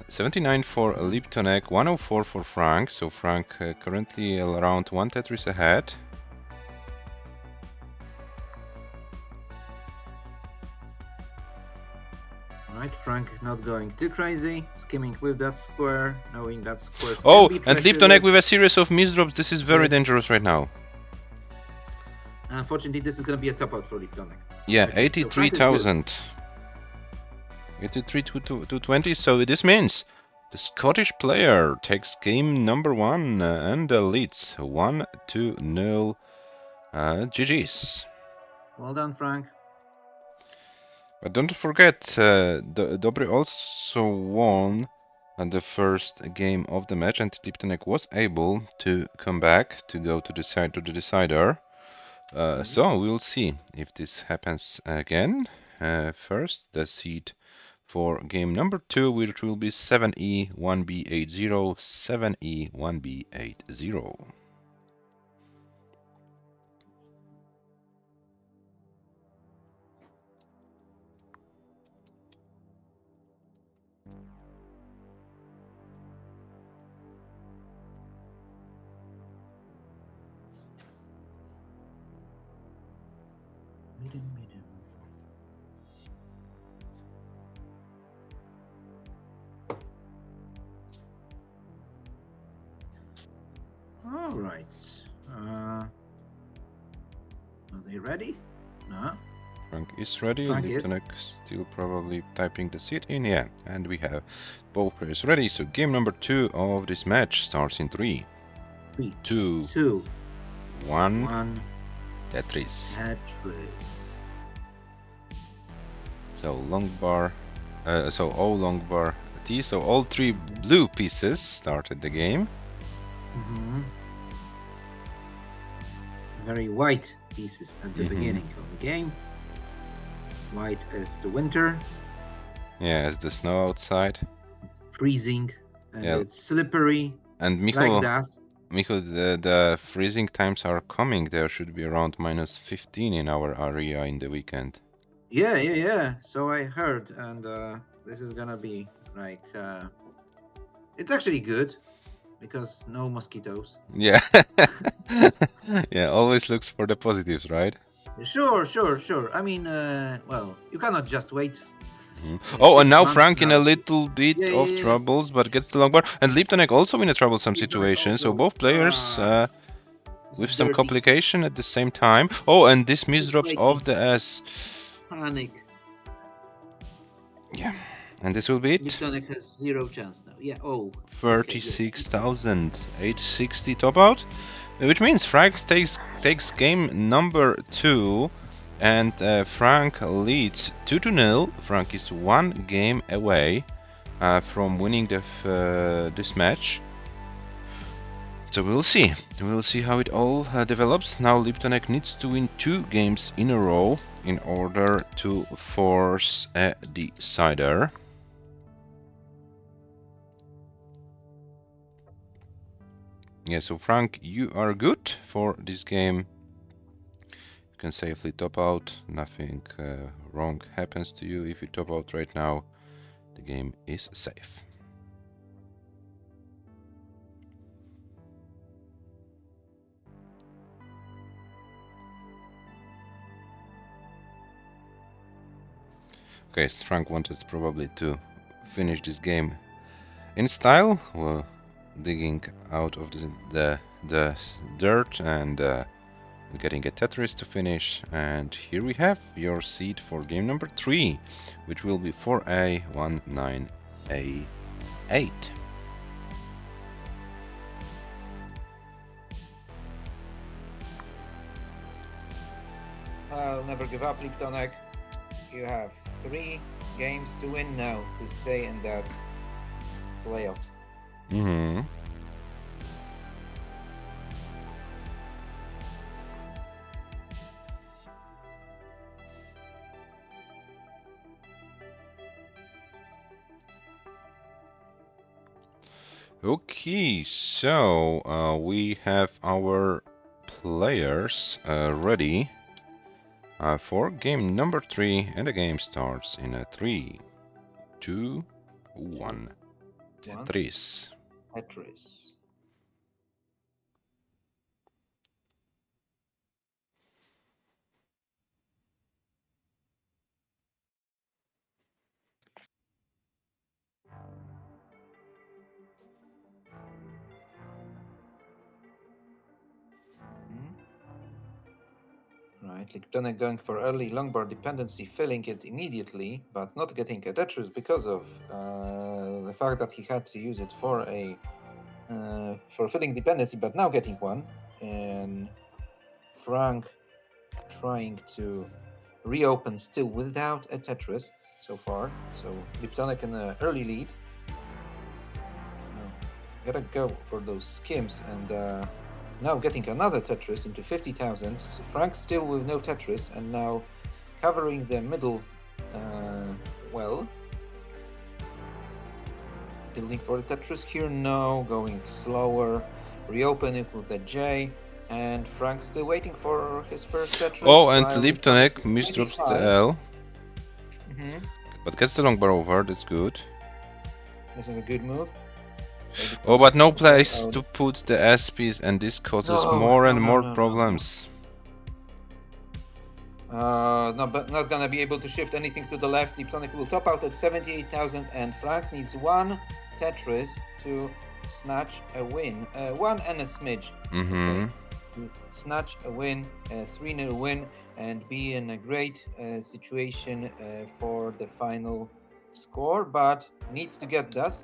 79 for LIPTONEQ, 104 for Frank, so Frank currently around 1 Tetris ahead. Alright, Frank not going too crazy, skimming with that square, knowing that square. Oh, and LIPTONEQ with a series of misdrops, this is very dangerous right now. Unfortunately, this is going to be a top out for LIPTONEQ. Yeah, 83,000. 83 to 20, so this means the Scottish player takes game number 1 and leads 1-0. GG's. Well done, Frank. But don't forget, DOBREE also won the first game of the match, and LIPTONEQ was able to come back to go to the decider. So we'll see if this happens again. First, the seed for game number 2, which will be 7E1B80, 7E1B80. All right. Are they ready? No. Frank is ready. LIPTONEQ still probably typing the seed in. Yeah, and we have both players ready. So game number 2 of this match starts in 3, 2, 1. Tetris. So long bar. So O long bar T. So all 3 blue pieces started the game. Very white pieces at the beginning of the game. White as the winter. Yeah, as the snow outside. It's freezing and it's slippery. And Micho, like that. Micho, the freezing times are coming. There should be around -15 in our area in the weekend. Yeah. So I heard, and this is gonna be like it's actually good because no mosquitoes. Yeah. Yeah, always looks for the positives, right? Sure. I mean, well, you cannot just wait Oh, and 6 now months Frank in a now. little bit of Yeah. troubles, but gets the long bar. And LIPTONEQ also in a troublesome LIPTONEQ situation. So also. both players This with is some dirty. complication at the same time. Oh, and this He's misdrops of flaky. the S. Panic. Yeah, and this will be it. LIPTONEQ has 0 chance now. Yeah. Oh. Okay. Yes. 36,860 top out, which means Frank takes game number 2, and Frank leads 2-0. Frank is 1 game away from winning this match. So we'll see. We'll see how it all develops. Now LIPTONEQ needs to win 2 games in a row in order to force a decider. Yeah, so Frank, you are good for this game. You can safely top out. Nothing wrong happens to you if you top out right now. The game is safe. Okay, so Frank wanted probably to finish this game in style, well, digging out of the dirt and getting a Tetris to finish. And here we have your seed for game number 3, which will be 4A19A8. I'll never give up, LIPTONEQ. You have 3 games to win now to stay in that playoff. Mm-hmm. Okay, so we have our players ready for game number 3, and the game starts in a 3, 2, 1. Tetris. Tetris. Right, LIPTONEQ going for early long bar dependency, filling it immediately, but not getting a Tetris because of the fact that he had to use it for filling dependency, but now getting one. And Frank trying to reopen still without a Tetris so far. So LIPTONEQ in an early lead. Gotta go for those skims, and now getting another Tetris into 50,000. Frank still with no Tetris, and now covering the middle well. Building for the Tetris here, no, going slower. Reopening with the J, and Frank still waiting for his first Tetris. Oh, and LIPTONEQ misdrops the L. But gets the long bar over, that's good. This is a good move. Oh, but no place to put the SPs, and this causes more and more problems. But not gonna be able to shift anything to the left. LIPTONEQ will top out at 78,000, and Frank needs 1 Tetris to snatch a win. 1 and a smidge. Mm-hmm. Okay. Snatch a win, a 3-0 win, and be in a great situation for the final score, but needs to get that.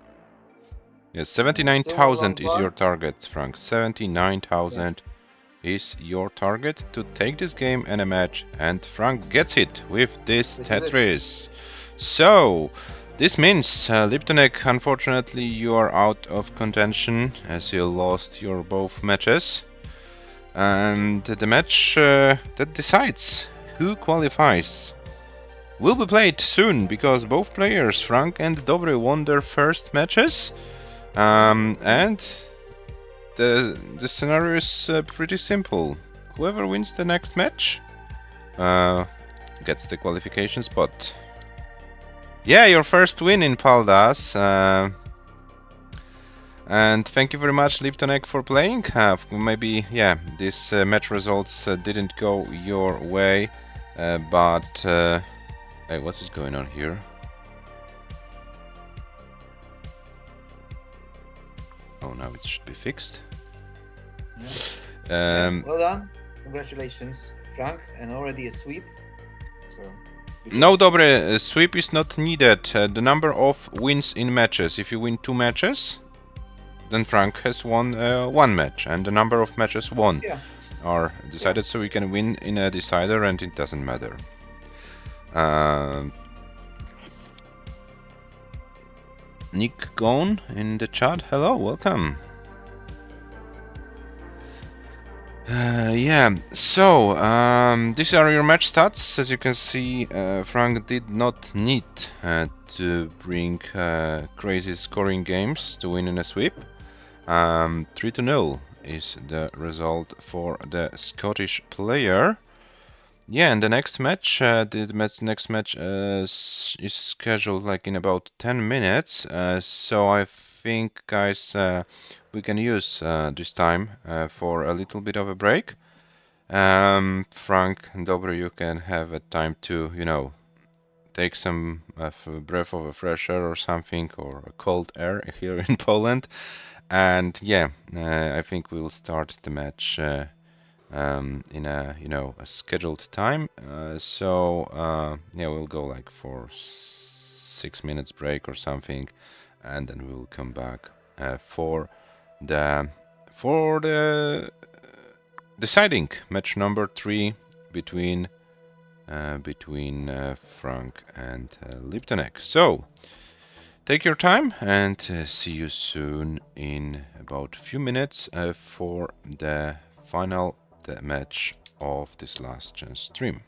Yes, 79,000 is your target, Frank. 79,000 is your target to take this game and a match, and Frank gets it with this Tetris. So, this means, LIPTONEQ, unfortunately you are out of contention as you lost your both matches. And the match that decides who qualifies will be played soon, because both players, Frank and DOBREEE, won their first matches. And the scenario is pretty simple. Whoever wins the next match gets the qualification spot. Yeah, your first win in Paldas. And thank you very much, LIPTONEQ, for playing. Maybe, yeah, these match results didn't go your way, but hey, what is going on here? Oh, now it should be fixed. Yeah. Well done. Congratulations, Frank, and already a sweep. So. No, Dobre, sweep is not needed. The number of wins in matches. If you win 2 matches, then Frank has won 1 match, and the number of matches won are decided, so we can win in a decider, and it doesn't matter. Nick Gone in the chat. Hello, welcome. Yeah, so these are your match stats. As you can see, Frank did not need to bring crazy scoring games to win in a sweep. 3-0 is the result for the Scottish player. Yeah, and the next match, next match is scheduled like in about 10 minutes. So I think, guys, we can use this time for a little bit of a break. Frank and Dobre, you can have a time to, you know, take some breath of a fresh air or something, or a cold air here in Poland. And yeah, I think we'll start the match in a, you know, a scheduled time. Yeah, we'll go like for 6 minutes break or something, and then we'll come back for the deciding match number 3 between Frank and LIPTONEQ. So take your time, and see you soon in about a few minutes for the final match of this last chance stream.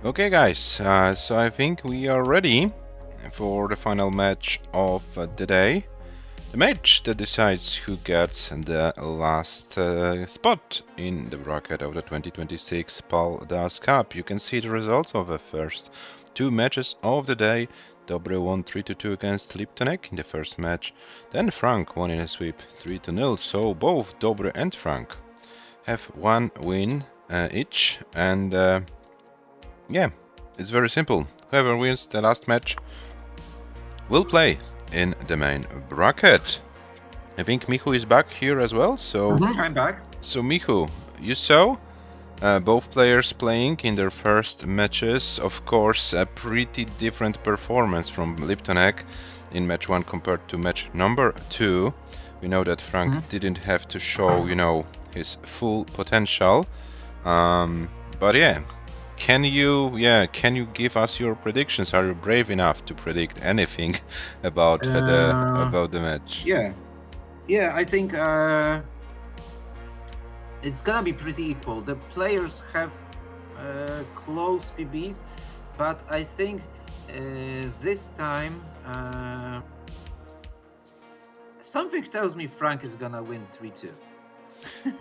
Okay, guys, so I think we are ready for the final match of the day. The match that decides who gets the last spot in the bracket of the 2026 PAL-DAS Cup. You can see the results of the first two matches of the day. DOBREEE won 3-2 against LIPTONEQ in the first match. Then Frank won in a sweep 3-0. So both DOBREEE and Frank have one win each. And yeah, it's very simple. Whoever wins the last match will play in the main bracket. I think Michu is back here as well, so I'm back. So Michu, you saw both players playing in their first matches. Of course, a pretty different performance from LIPTONEQ in match 1 compared to match number 2. We know that Frank didn't have to show, his full potential. But yeah, can you give us your predictions? Are you brave enough to predict anything about the match? Yeah, I think it's gonna be pretty equal. The players have close PBs, but I think this time something tells me Frank is gonna win 3-2.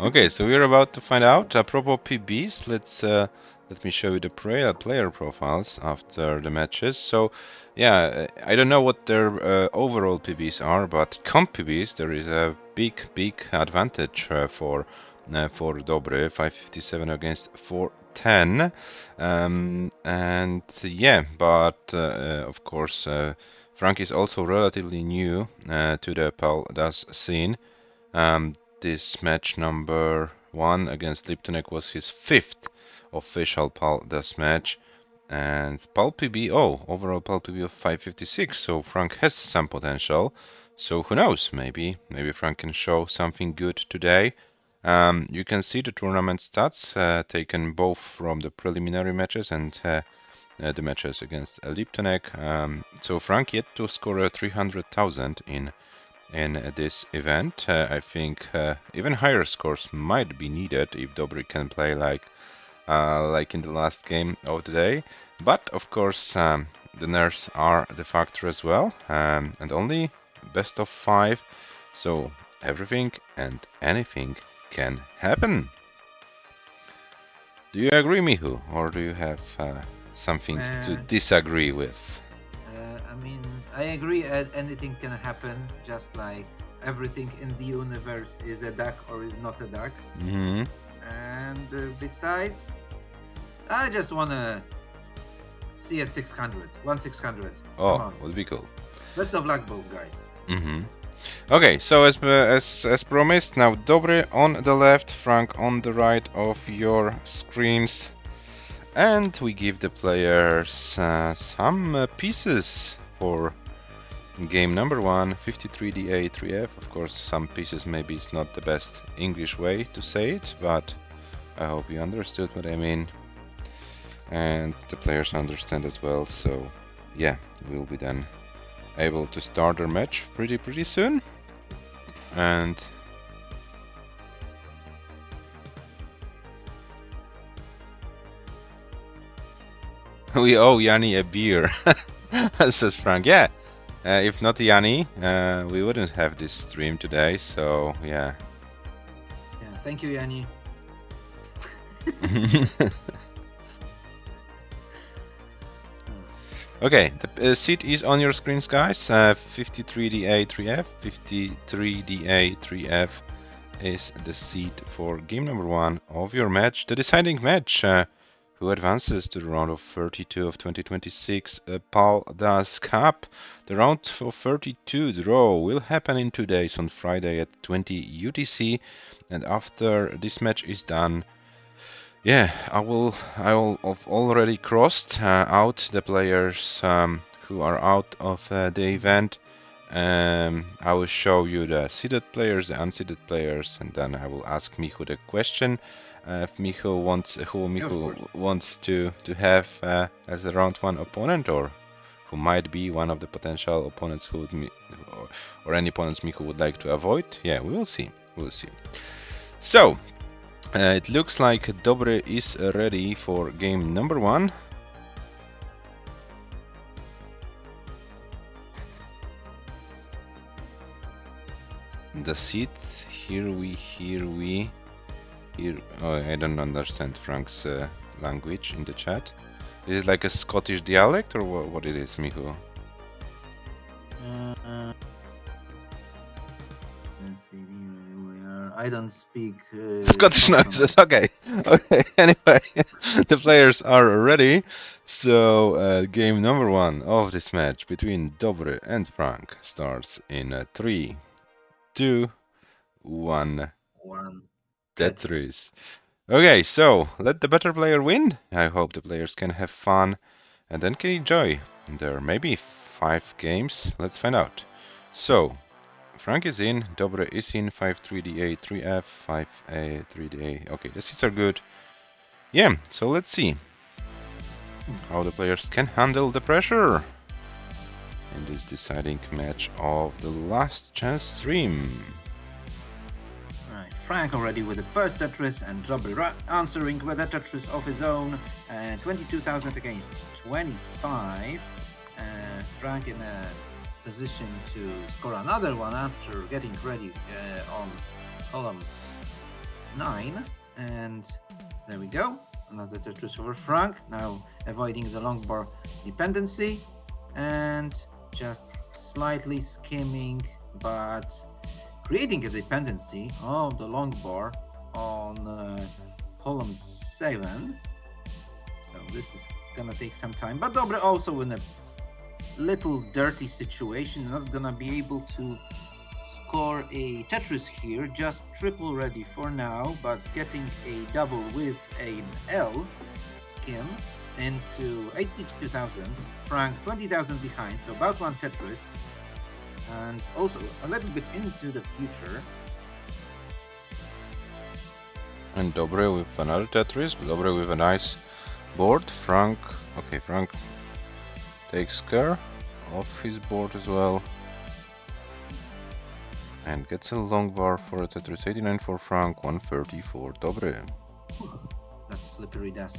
Okay, so we're about to find out. Apropos PBs, let me show you the player profiles after the matches. So, yeah, I don't know what their overall PBs are, but comp PBs there is a big advantage for DOBREEE, 557 against 410, and yeah, but of course Frank is also relatively new to the PAL-DAS scene. This match number 1 against LIPTONEQ was his 5th official PAL-DAS match, and overall PAL PB of 556, so Frank has some potential. So who knows, maybe Frank can show something good today. You can see the tournament stats taken both from the preliminary matches and the matches against LIPTONEQ. So Frank yet to score 300,000 in this event. I think even higher scores might be needed if DOBREEE can play like in the last game of the day. But of course, the nerves are the factor as well, and only best of 5, so everything and anything can happen. Do you agree, Michu, or do you have something to disagree with? I mean, I agree. Anything can happen, just like everything in the universe is a duck or is not a duck. And besides, I just wanna see a 600, 1/600. Oh, would be cool. Best of luck, both guys. Okay, so as promised, now DOBREEE on the left, Frank on the right of your screens, and we give the players some pieces for game number 1, 53DA 3F. Of course, some pieces maybe it's not the best English way to say it, but I hope you understood what I mean, and the players understand as well. So yeah, we'll be then able to start our match pretty soon. And we owe Yanni a beer, says Frank. Yeah, if not Yanni, we wouldn't have this stream today. So yeah. Yeah, thank you, Yanni. Okay, the seat is on your screens, guys. 53DA 3F. 53DA 3F is the seat for game number 1 of your match, the deciding match. Who advances to the round of 32 of 2026 PAL-DAS Cup. The round of 32 draw will happen in 2 days on Friday at 20 UTC, and after this match is done, yeah, I will have already crossed out the players who are out of the event. I will show you the seeded players, the unseeded players, and then I will ask Michu the question. If Michu wants to have as a round 1 opponent, or who might be one of the potential opponents who would or any opponents Michu would like to avoid. Yeah, we will see. So it looks like DOBREEE is ready for game number 1. the seat. Here we. Oh, I don't understand Frank's language in the chat. Is it like a Scottish dialect or what it is, Michu? I don't speak Scottish noises. Okay. Okay. Anyway, the players are ready. So game number 1 of this match between Dobre and Frank starts in 3, 2, 1. Tetris. Okay, so let the better player win. I hope the players can have fun and then can enjoy. There may be 5 games. Let's find out. So Frank is in, Dobre is in, 5 3da, 3f, 5a, 3da. Okay, the seats are good. Yeah, so let's see how the players can handle the pressure in this deciding match of the last chance stream. Right, Frank already with the first Tetris and Dobre answering with a Tetris of his own. 22,000 against 25. Frank in a position to score another one after getting ready on column 9, and there we go, another Tetris over Frank, now avoiding the long bar dependency and just slightly skimming but creating a dependency of the long bar on column 7, so this is gonna take some time, but Dobre also in a little dirty situation, not gonna be able to score a Tetris here, just triple ready for now, but getting a double with an L skim into 82,000, Frank 20,000 behind, so about one Tetris, and also a little bit into the future. And Dobre with another Tetris, Dobre with a nice board, Frank, okay, Frank takes care of his board as well and gets a long bar for a Tetris. 89 for Frank, 130 for Dobre. That's slippery dust.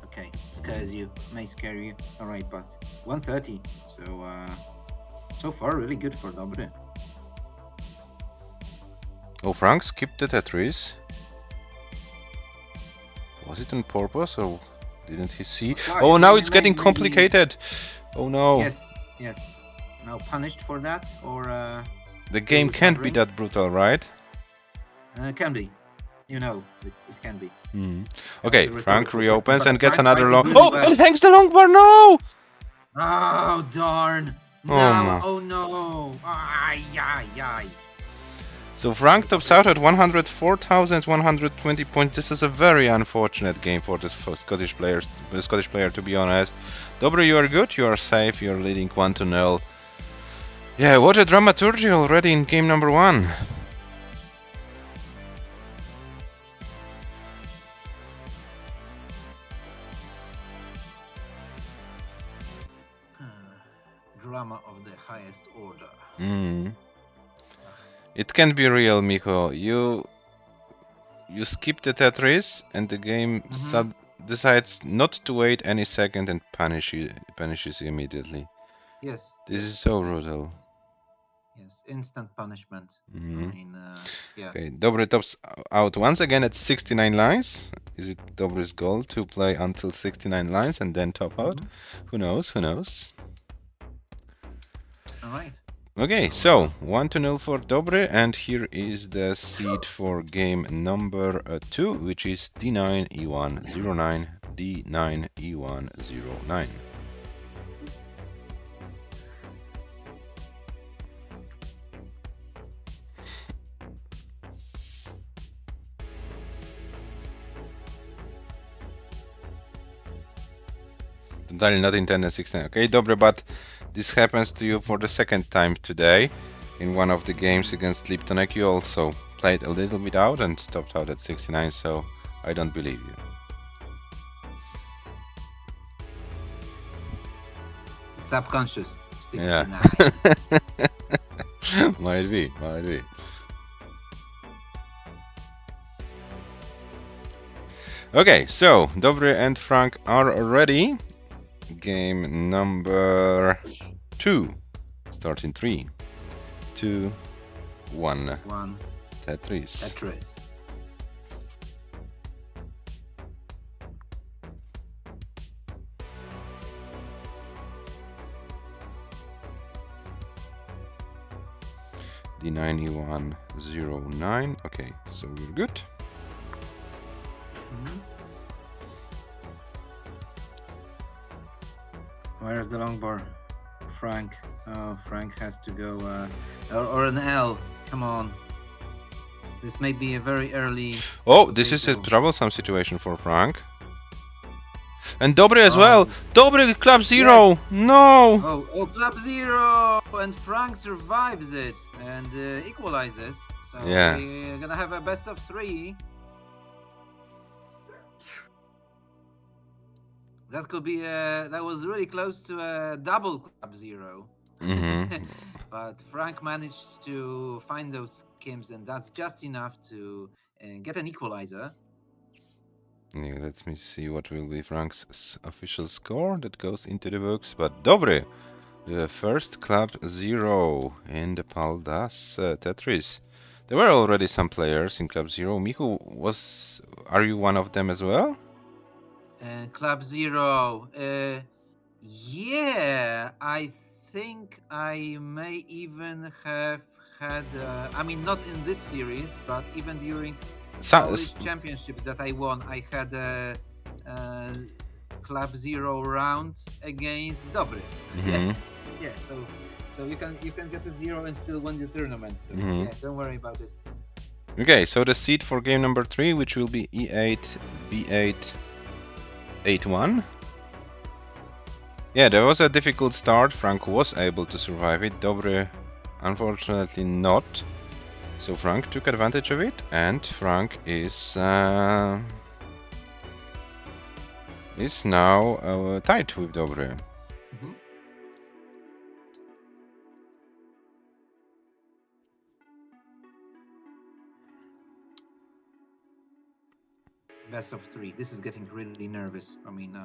Okay, scares you, may scare you. Alright, but 130, so far really good for Dobre. Oh, Frank skipped the Tetris. Was it on purpose or didn't he see? Oh, now it's getting complicated. Oh no. Yes. Now punished for that, or the game can't be that brutal, right? Can be. You know, it can be. Okay, Frank reopens and gets Frank another long. really Oh, well. it hangs the long bar. No. Oh darn! No! Oh no! Ay. So Frank tops out at 104,120 points. This is a very unfortunate game for this Scottish player, to be honest. Dobre, you are good, you are safe, you are leading 1-0. Yeah, what a dramaturgy already in game number 1. Drama of the highest order. It can be real, Micho. You skip the Tetris and the game decides not to wait any second and punishes you immediately. Yes. This is so brutal. Yes, instant punishment. I mean, yeah. Okay, Dobre tops out once again at 69 lines. Is it Dobre's goal to play until 69 lines and then top out? Who knows? All right. Okay, so 1-0 for Dobre, and here is the seed for game number 2, which is D9 E1 09, D9 E1 09. Totally not intended 69. Okay, Dobre, but this happens to you for the second time today. In one of the games against LIPTONEQ, you also played a little bit out and topped out at 69, so I don't believe you. Subconscious. 69. Yeah. Might be. Okay, so Dobre and Frank are ready. Game number 2 starts in 3, 2, 1 1 Tetris. Tetris. D9109. Okay, so we're good. Where's the long bar? Frank. Oh, Frank has to go. Or an L. Come on. This may be a very early. Oh, this is a troublesome situation for Frank. And Dobre as well. Dobre club 0. Yes. No. Oh, club 0, and Frank survives it and equalizes. So yeah, we're gonna have a best of 3. That could be that was really close to a double club 0. But Frank managed to find those skims, and that's just enough to get an equalizer. Yeah, let me see what will be Frank's official score that goes into the books. But Dobre, the first club 0 in the paldastetris. There were already some players in club 0. Michu, are you one of them as well? Club 0. Yeah, I think I may even have had. I mean, not in this series, but even during Polish championships that I won, I had a club 0 round against Dobry. Yeah. So you can get a 0 and still win the tournament. So yeah, don't worry about it. Okay, so the seed for game number 3, which will be E8, B8, 8-1. Yeah, there was a difficult start. Frank was able to survive it. Dobre, unfortunately, not. So Frank took advantage of it, and Frank is now tied with Dobre. Best of 3. This is getting really nervous. I mean,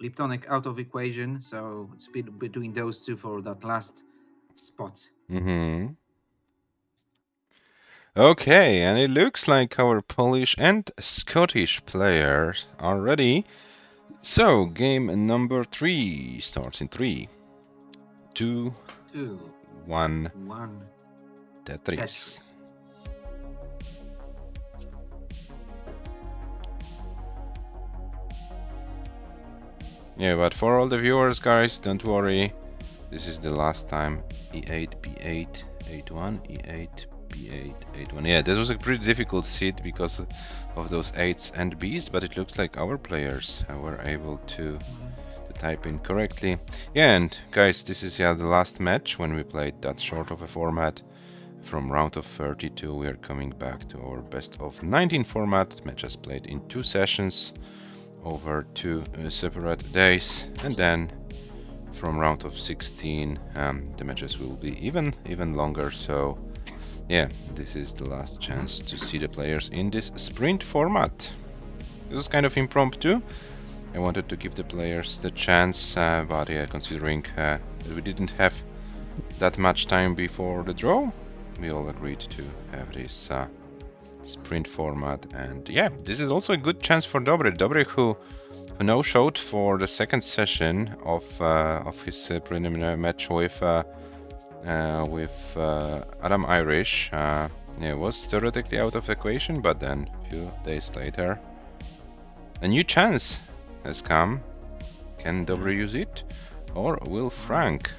LIPTONEQ out of equation, so it's between those two for that last spot. Okay, and it looks like our Polish and Scottish players are ready. So, game number 3 starts in 3, 2, 1, Tetris. Yeah, but for all the viewers, guys, don't worry. This is the last time. E8, B8, 8-1, E8, B8, 8-1. Yeah, this was a pretty difficult seed because of those 8s and Bs, but it looks like our players were able to type in correctly. Yeah, and guys, this is the last match when we played that short of a format. From round of 32, we are coming back to our best of 19 format. Matches played in 2 sessions over 2 separate days, and then from round of 16 the matches will be even longer. So yeah, this is the last chance to see the players in this sprint format. This is kind of impromptu. I wanted to give the players the chance, but yeah, considering that we didn't have that much time before the draw, we all agreed to have this sprint format. And yeah, this is also a good chance for Dobre, who no showed for the second session of his preliminary match with Adam Irish. Yeah, was theoretically out of equation, but then a few days later a new chance has come. Can Dobre use it, or will Frank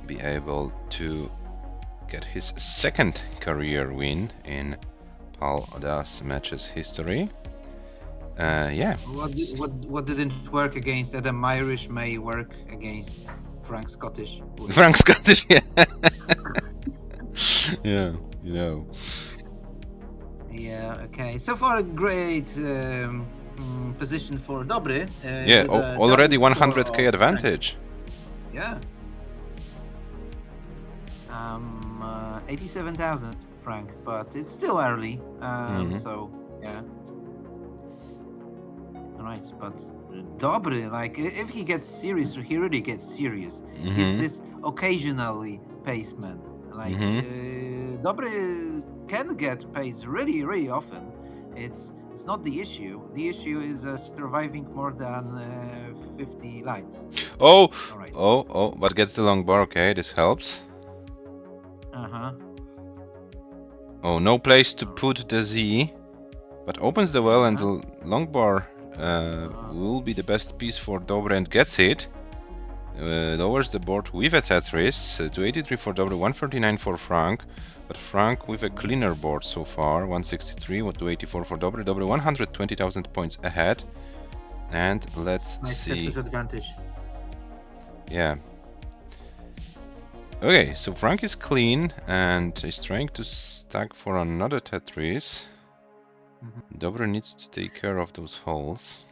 be able to get his second career win in Paldas matches history? Yeah. What didn't work against Adam Irish may work against Frank Scottish. Frank Scottish, yeah. Yeah, you know. Yeah, okay. So far, a great position for Dobre. Yeah, already 100k advantage. Yeah. 87,000 Frank, but it's still early. So yeah. Right, but Dobre, like if he gets serious, he really gets serious. He's this occasionally paceman. Like Dobry can get pace really, really often. It's not the issue. The issue is surviving more than 50 lines. Oh, All right. but gets the long bar. Okay, this helps. Uh-huh. Oh, no place to put the Z, but opens the well, and the long bar will be the best piece for Dobre and gets it. Lowers the board with a Tetris, 283 for Dobre, 139 for Frank, but Frank with a cleaner board so far, 163, 284 for Dobre, Dobre 120,000 points ahead, and let's nice see. Tetris advantage. Yeah. Okay, so Frank is clean and is trying to stack for another Tetris. Dobre needs to take care of those holes.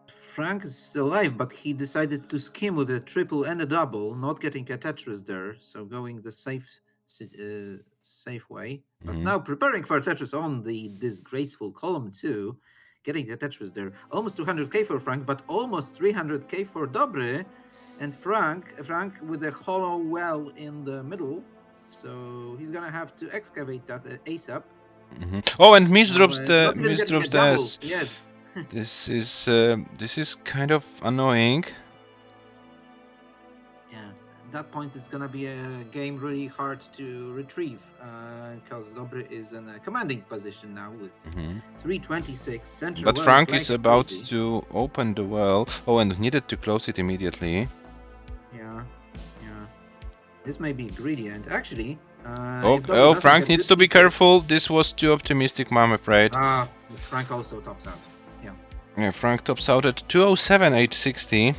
Frank is still alive, but he decided to skim with a triple and a double, not getting a Tetris there, so going the safe way. But now preparing for a Tetris on the disgraceful column 2, getting the Tetris there. Almost 200k for Frank, but almost 300k for Dobre. And Frank with a hollow well in the middle, so he's gonna have to excavate that ASAP. Oh, and Mish drops the S. Yes. This is kind of annoying. Yeah, at that point it's gonna be a game really hard to retrieve because Dobre is in a commanding position now with 326 central. But Frank is about to open the well. Oh, and needed to close it immediately. Yeah. This may be greedy, and actually. Frank needs to be careful. This was too optimistic, I'm afraid. Frank also tops out. Yeah, Frank tops out at 207,860.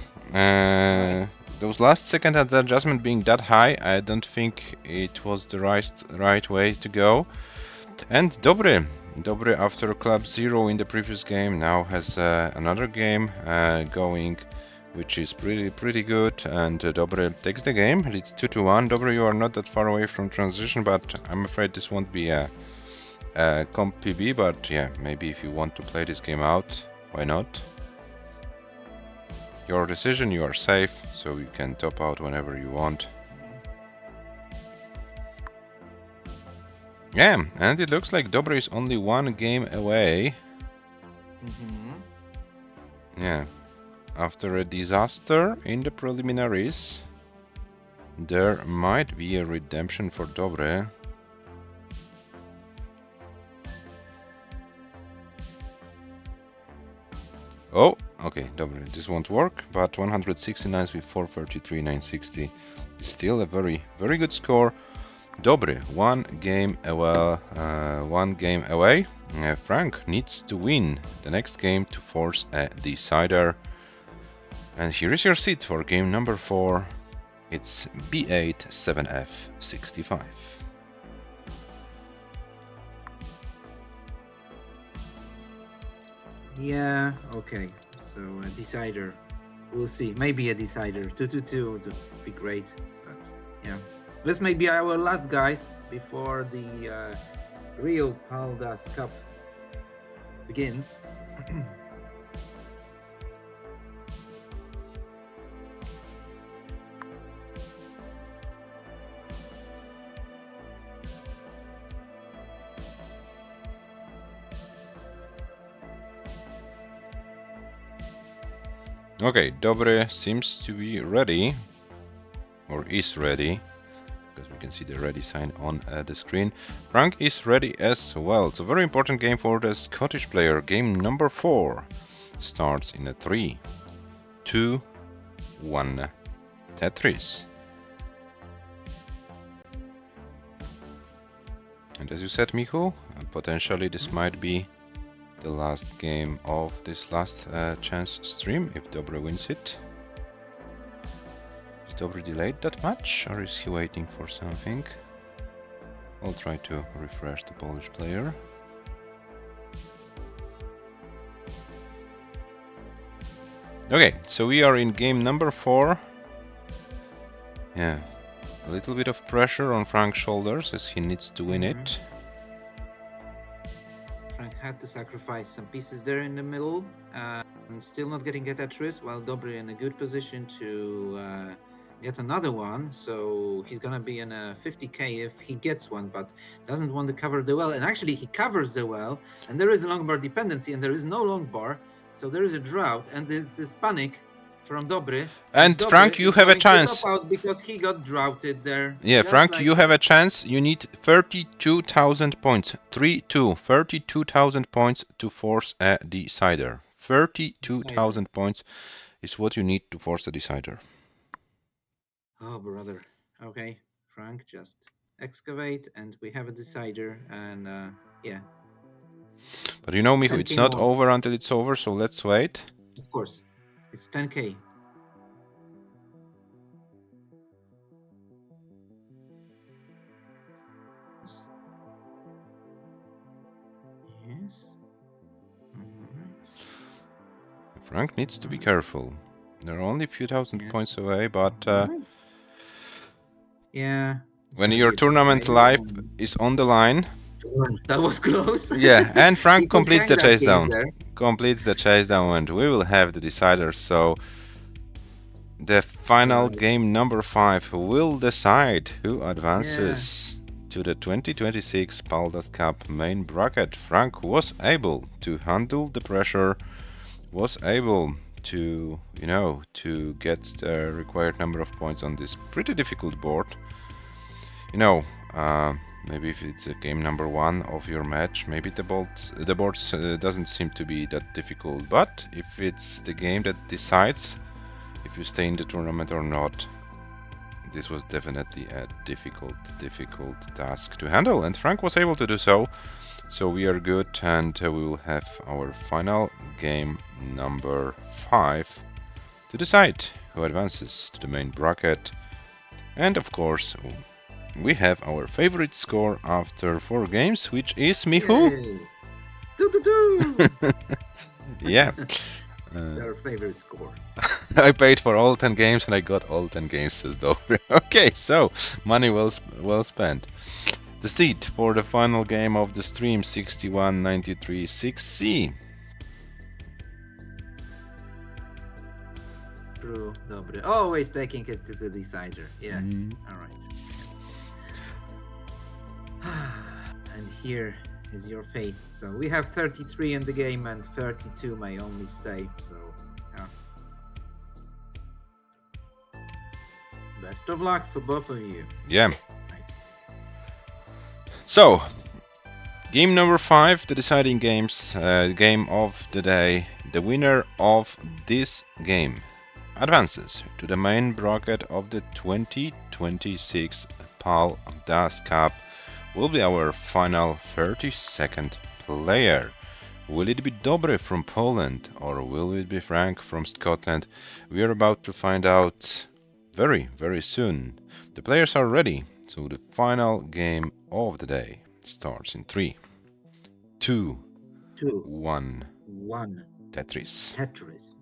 Those last second adjustment being that high, I don't think it was the right way to go. And Dobre after club 0 in the previous game now has another game going, which is pretty good, and Dobre takes the game. It's 2-1. Dobre, you are not that far away from transition, but I'm afraid this won't be a comp PB, but yeah, maybe if you want to play this game out, why not? Your decision, you are safe, so you can top out whenever you want. Yeah, and it looks like Dobre is only one game away. Yeah, after a disaster in the preliminaries, there might be a redemption for Dobre. Oh, okay, Dobre, this won't work, but 169 with 433, 960 is still a very good score. Dobre, one game away. Frank needs to win the next game to force a decider. And here is your seat for game number 4. It's B8 7F 65. Yeah, okay. So a decider. We'll see. Maybe a decider. 2-2-2 would be great. But yeah. This may be our last, guys, before the real Paldas Cup begins. Okay, Dobre seems to be ready, or is ready, because we can see the ready sign on the screen. Frank is ready as well. It's a very important game for the Scottish player. Game number 4 starts in a 3, 2, 1 Tetris. And as you said, Michu, potentially this might be the last game of this last chance stream if Dobre wins it. Is Dobre delayed that much, or is he waiting for something? I'll try to refresh the Polish player. Okay, so we are in game number 4. Yeah, a little bit of pressure on Frank's shoulders as he needs to win it. Frank had to sacrifice some pieces there in the middle, and still not getting a Tetris, while Dobre in a good position to get another one. So he's gonna be in a 50k if he gets one, but doesn't want to cover the well. And actually, he covers the well, and there is a long bar dependency, and there is no long bar, so there is a drought, and there's this panic from Dobry, and And Frank, Dobry you is have a going to top chance. out because he got droughted there, Yeah, just Frank, like you have a chance. You need 32,000 points. 32,000 points to force a decider. decider. 32,000 points is what you need to force a decider. Oh, brother. Okay, Frank, just excavate, and we have a decider, and yeah, But you know, it's Michu, it's 10k not more. over until it's over, so let's wait. Of course, it's 10k. Yes. All right. Frank needs to be Right. careful. There are only a few thousand Yes. points away, but All right. Yeah, it's when gonna your be a tournament decider. life is on the line, That was close. yeah, and He Frank could completes hang the that chase case down. there. Completes the chase down, and we will have the decider. So the final Right. game number 5 will decide who Yeah. advances to the 2026 Paldas Cup main bracket. Frank was able to handle the pressure, was able to, to get the required number of points on this pretty difficult board. You know, maybe if it's a game number 1 of your match, maybe the board doesn't seem to be that difficult. But if it's the game that decides if you stay in the tournament or not, this was definitely a difficult task to handle, and Frank was able to do so. So we are good, and we will have our final game number 5 to decide who advances to the main bracket. And of course, we have our favorite score after 4 games, which is Michu. Yay. 2-2-2. Yeah. Our favorite score. I paid for all 10 games and I got all 10 games, says Dobre. Okay, so money well spent. The seed for the final game of the stream, 6193 6C. True, dobre. Always taking it to the decider. Yeah. All right. And here is your fate. So we have 33 in the game, and 32 may only stay. So yeah. Best of luck for both of you. Yeah. So, game number 5, the deciding game of the day. The winner of this game advances to the main bracket of the 2026 Paldas Cup. Will be our final 32nd player. Will it be Dobre from Poland or will it be Frank from Scotland? We are about to find out very, very soon. The players are ready, so the final game of the day starts in 3, 2, 1. Tetris. Tetris.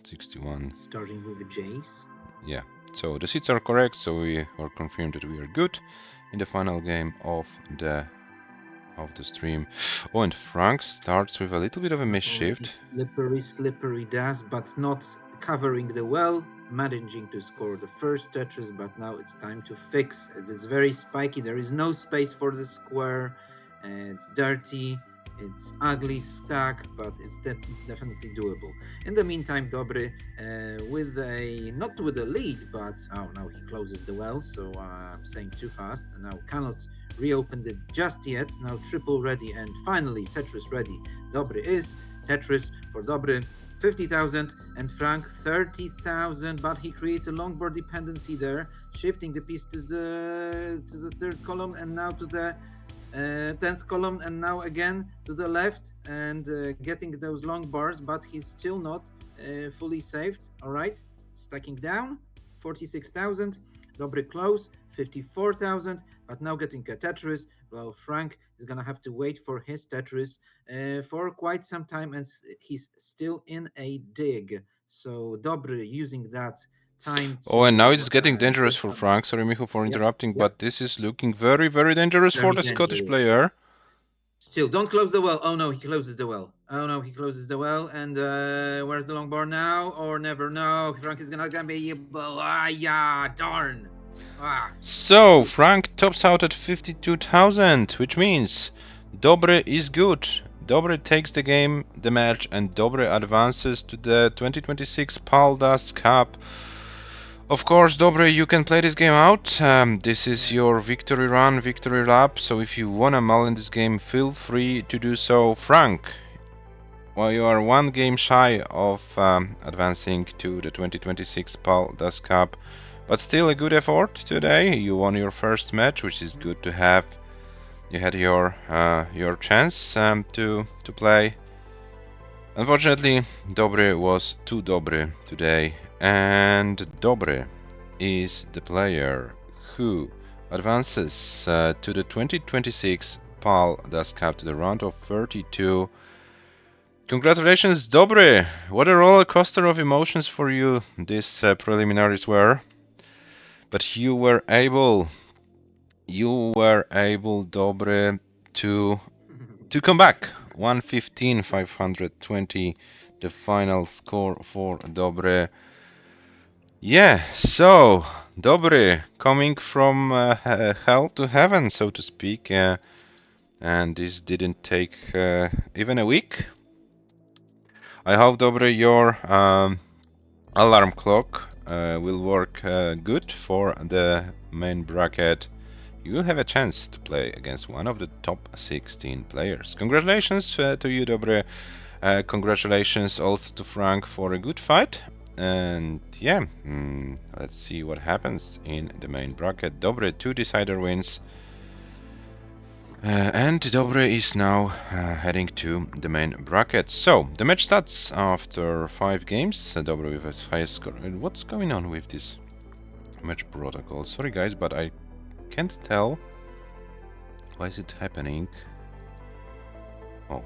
61. Starting with the J's. Yeah, so the seats are correct, so we are confirmed that we are good in the final game of the stream. Oh, and Frank starts with a little bit of a misshift. Slippery does, but not covering the well, managing to score the first Tetris, but now it's time to fix, as it's very spiky. There is no space for the square, it's dirty, it's ugly stack, but it's definitely doable. In the meantime, Dobre with a not with a lead, but oh, now he closes the well, so I'm saying too fast, and now cannot reopen it just yet. Now triple ready, and finally Tetris ready. Dobre is Tetris for Dobre. 50,000 and Frank 30,000, but he creates a longboard dependency there, shifting the piece to the third column and now to the 10th column, and now again to the left, and getting those long bars, but he's still not fully saved. All right, stacking down 46,000. Dobry close 54,000, but now getting a Tetris. Well, Frank is gonna have to wait for his Tetris for quite some time, and he's still in a dig. So Dobry using that time Oh, and now to it's getting dangerous get for some. Frank. Sorry, Michu, for Yep, interrupting, yep, but this is looking very, very dangerous for very the Scottish dangerous. player. Still, don't close the well. Oh no, he closes the well. Oh no, he closes the well. And where's the long bar now? Or never? No, Frank is gonna be able. Ah, yeah, darn. Ah, So shoot. Frank tops out at 52,000, which means Dobre is good. Dobre takes the match, and Dobre advances to the 2026 Paldas Cup. Of course, Dobre, you can play this game out. This is your victory run, victory lap. So if you wanna mull in this game, feel free to do so. Frank, well, you are one game shy of advancing to the 2026 Paldas Cup, but still a good effort today. You won your first match, which is good to have. You had your chance to play. Unfortunately, Dobre was too Dobre today, and Dobre is the player who advances to the 2026 Paldas Cup to the round of 32. Congratulations, Dobre! What a roller coaster of emotions for you these preliminaries were. But you were able, Dobre, to come back. 115,520, the final score for Dobre. Yeah, so Dobre coming from hell to heaven, so to speak, and this didn't take even a week. I hope, Dobre, your alarm clock will work good for the main bracket. You will have a chance to play against one of the top 16 players. Congratulations to you, Dobre. Congratulations also to Frank for a good fight. And yeah, let's see what happens in the main bracket. Dobre 2 decider wins. And Dobre is now heading to the main bracket. So, the match stats after 5 games. Dobre with his highest score. And what's going on with this match protocol? Sorry guys, but I can't tell. Why is it happening? Oh,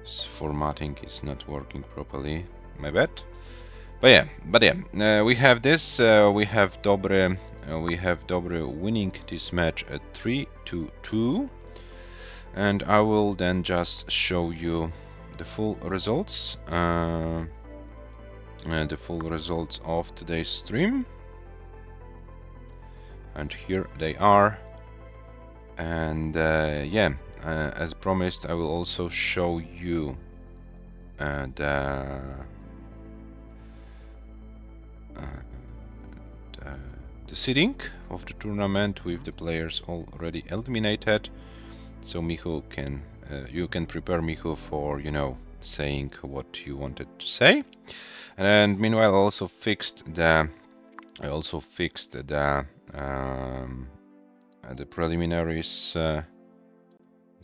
this formatting is not working properly. My bad. But yeah, we have this. We have Dobre winning this match at 3-2, and I will then just show you the full results. The full results of today's stream, and here they are. And yeah, as promised, I will also show you the seeding of the tournament with the players already eliminated. So Michu can you can prepare Michu for, you know, saying what you wanted to say. And meanwhile, I also fixed the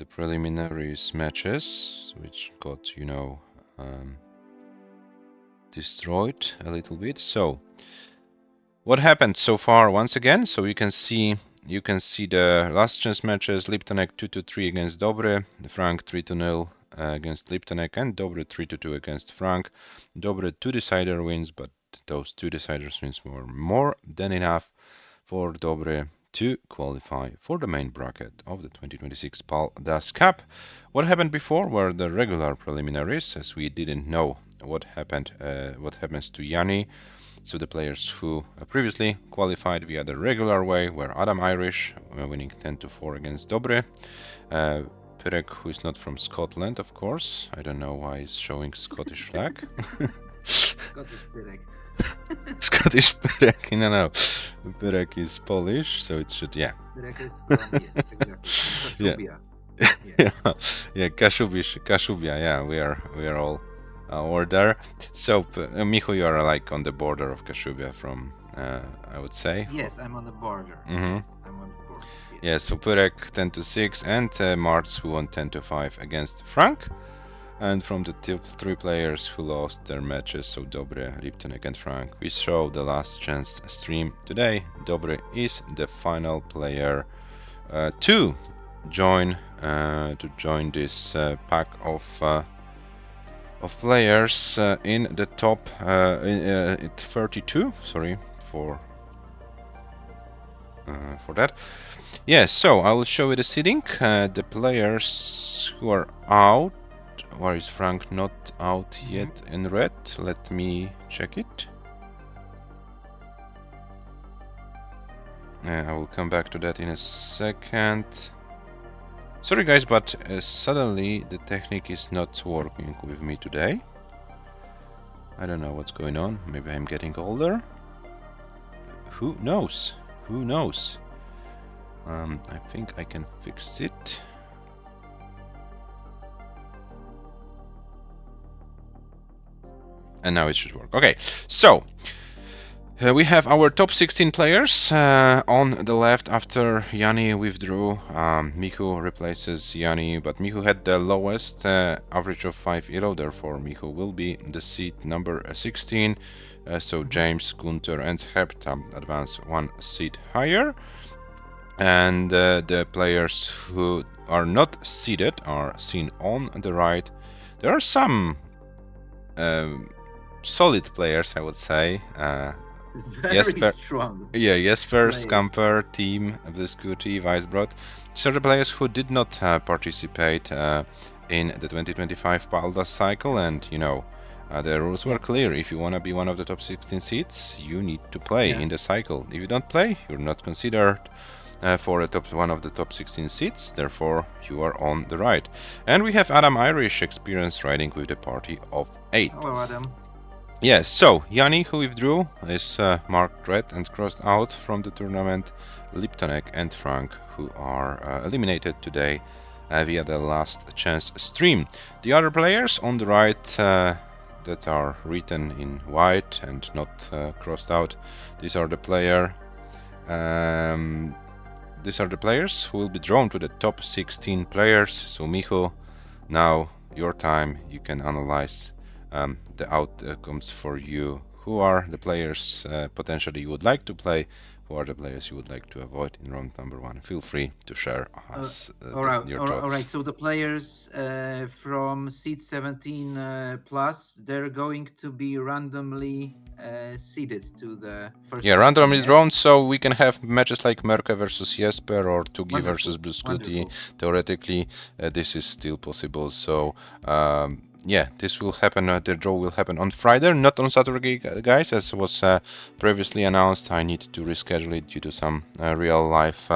preliminaries matches, which got, you know, destroyed a little bit. So what happened so far once again? So you can see the last chance matches: LIPTONEQ 2-3 against Dobre, Frank 3-0 against LIPTONEQ, and Dobre 3-2 against Frank. Dobre 2 decider wins, but those 2 deciders wins were more than enough for Dobre to qualify for the main bracket of the 2026 Paldas Cup. What happened before were the regular preliminaries, as we didn't know what happens to Yanni. So the players who previously qualified via the regular way were Adam Irish, winning 10-4 against Dobre. Pyrek, who is not from Scotland, of course. I don't know why he's showing Scottish flag. Scottish Pyrek. Scottish Pyrek, no. Pyrek is Polish, so it should, yeah. Pyrek is from, yes, exactly. Kashubia. Yeah, Kashubia, yeah, we are all over there. So, Michu, you are like on the border of Kashubia from, I would say. Yes, I'm on the border. Mm-hmm. Yes, I'm on the border. Yes. Yeah, so Pyrek 10-6 and Martz, who won 10-5 against Frank. And from the 3 players who lost their matches, so Dobre, LIPTONEQ and Frank, we show the last chance stream today. Dobre is the final player to join this pack of players in the top 32. Sorry for for that. Yeah, so I will show you the seeding. The players who are out. Where is Frank? Not out yet in red. Let me check it. I will come back to that in a second. Sorry guys, but suddenly the technique is not working with me today. I don't know what's going on. Maybe I'm getting older. Who knows? Who knows? I think I can fix it. And now it should work. Okay, so we have our top 16 players on the left after Yanni withdrew. Michu replaces Yanni, but Michu had the lowest average of 5 elo, therefore Michu will be the seed number 16. So James, Gunter and Herta advance 1 seed higher. And the players who are not seeded are seen on the right. There are some solid players, I would say. Very strong. Yeah, Jesper, Scamper, Team, Bliscuti, Weisbrot. These are the players who did not participate in the 2025 Paldas cycle, and you know, the rules were clear. If you want to be one of the top 16 seeds, you need to play in the cycle. If you don't play, you're not considered for one of the top 16 seats, therefore you are on the right. And we have Adam Irish, experienced riding with the party of 8. Hello, Adam. Yes, so Yanni, who withdrew, is marked red and crossed out from the tournament. LIPTONEQ and Frank, who are eliminated today via the last chance stream. The other players on the right that are written in white and not crossed out, these are the players who will be drawn to the top 16 players. So Michu, now your time, you can analyze the outcomes for you. Who are the players potentially you would like to play? Who are the players you would like to avoid in round number 1? Feel free to share us your thoughts. All right. So the players from seed 17 plus, they're going to be randomly seeded to the first. Yeah, randomly drawn, so we can have matches like Merke versus Jesper or Tugi versus Bliscuti. Theoretically, this is still possible. So. Yeah, this will happen. The draw will happen on Friday, not on Saturday, guys, as was previously announced. I need to reschedule it due to some real life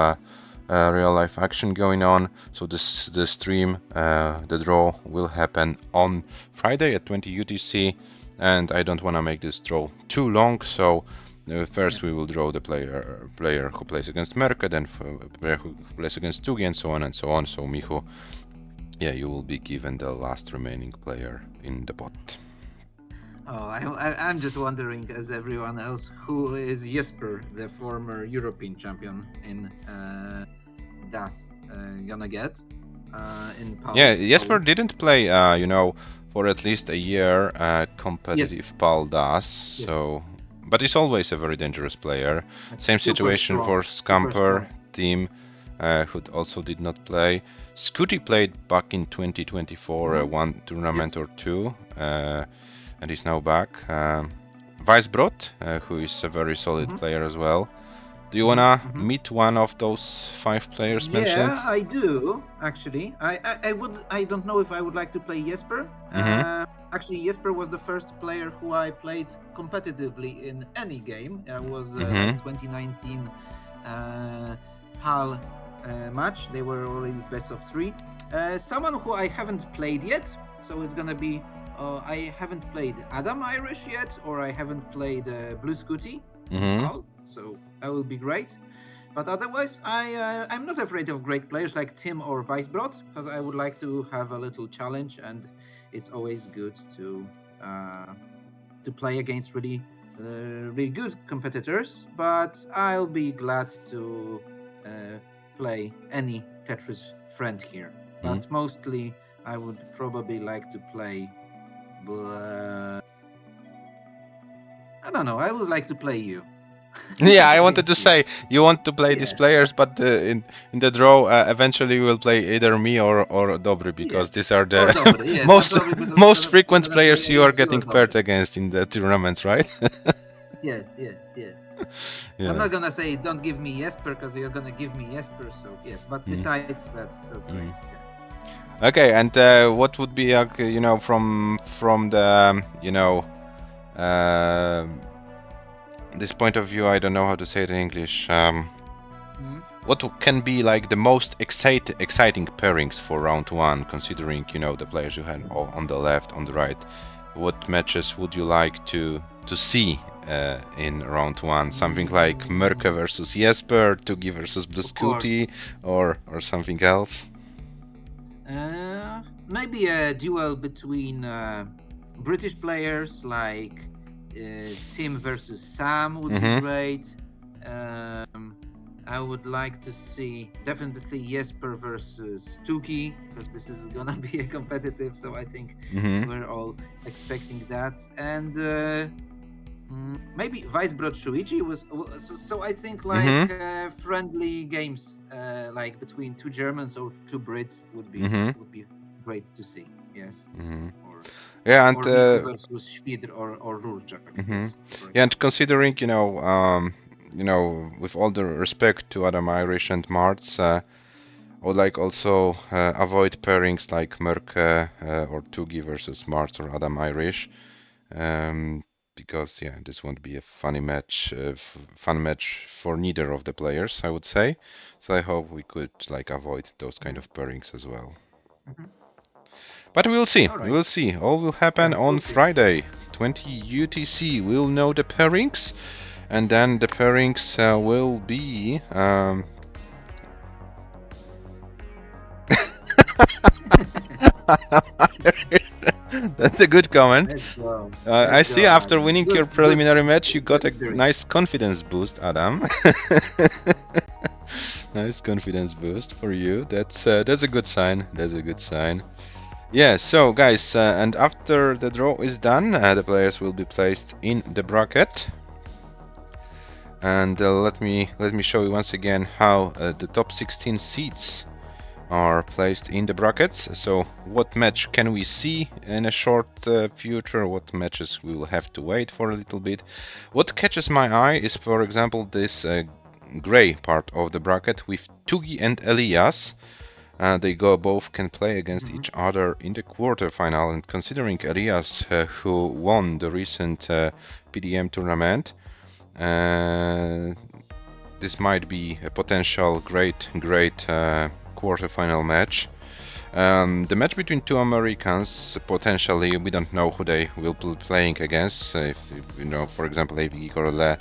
action going on. So the stream, the draw will happen on Friday at 20 UTC, and I don't want to make this draw too long. So first we will draw the player who plays against Merke, then player who plays against Tugi, and so on and so on. So Michu, yeah, you will be given the last remaining player in the pot. Oh, I'm just wondering, as everyone else, who is Jesper, the former European champion in DAS, gonna get in PAL? Yeah, Jesper didn't play, for at least a year competitive PAL DAS, so, but he's always a very dangerous player. Same situation for Scamper, Team, who also did not play. Scooty played back in 2024, one tournament or two, and he's now back. Weisbrot, who is a very solid player as well. Do you wanna meet one of those 5 players mentioned? Yeah, I do actually. I don't know if I would like to play Jesper. Actually, Jesper was the first player who I played competitively in any game. It was 2019 PAL match. They were already best of 3. Someone who I haven't played yet, so it's gonna be I haven't played Adam Irish yet, or I haven't played Bliscuti. So that will be great. But otherwise, I'm not afraid of great players like Tim or Weisbrot, because I would like to have a little challenge, and it's always good to play against really good competitors. But I'll be glad to play any Tetris friend here, but mostly I would probably like to play I don't know, I would like to play you. Yeah, I wanted to say you want to play these players, but in the draw eventually you will play either me or DOBREEE, because these are the most frequent players you are getting paired against in the tournaments, right? Yes. I'm Yeah. not gonna say don't give me Jesper because you're gonna give me Jesper. So yes, but besides that's great. Yes. Okay, and what would be from the uh, this point of view? I don't know how to say it in English. What can be like the most exciting pairings for round one, considering the players you had all on the left, on the right? What matches would you like to see in round one? Something like Merke versus Jesper, Tugi versus Bluskuti, or something else? Maybe a duel between British players like Tim versus Sam would be great. I would like to see definitely Jesper versus Tuki because this is gonna be a competitive. So I think we're all expecting that, and maybe Weisbrod Shuichi was. So I think like friendly games, like between two Germans or two Brits would be great to see. Yes. Yeah, and Or Michu versus Schwidr or Rurchak. Yes. yeah, and considering with all the respect to Adam Irish and Martz, I would like also avoid pairings like Merke or Tugi versus Martz or Adam Irish, because yeah, this won't be a funny match, fun match for neither of the players, I would say. So I hope we could like avoid those kind of pairings as well. But we'll see. All right. We'll see. All will happen on Friday, 20 UTC. We'll know the pairings, and then the pairings will be. That's a good comment. I see after winning your preliminary match, you got a nice confidence boost, Adam. Nice confidence boost for you. That's a good sign. That's a good sign. Yeah, so guys, and after the draw is done, the players will be placed in the bracket. And let me show you once again how the top 16 seeds are placed in the brackets. So what match can we see in a short future? What matches we will have to wait for a little bit? What catches my eye is, for example, this gray part of the bracket with Tugi and Elias. They both can play against each other in the quarterfinal, and considering Elias, who won the recent PDM tournament, this might be a potential great quarterfinal match. The match between two Americans, potentially, we don't know who they will be playing against. If for example, AVG or Le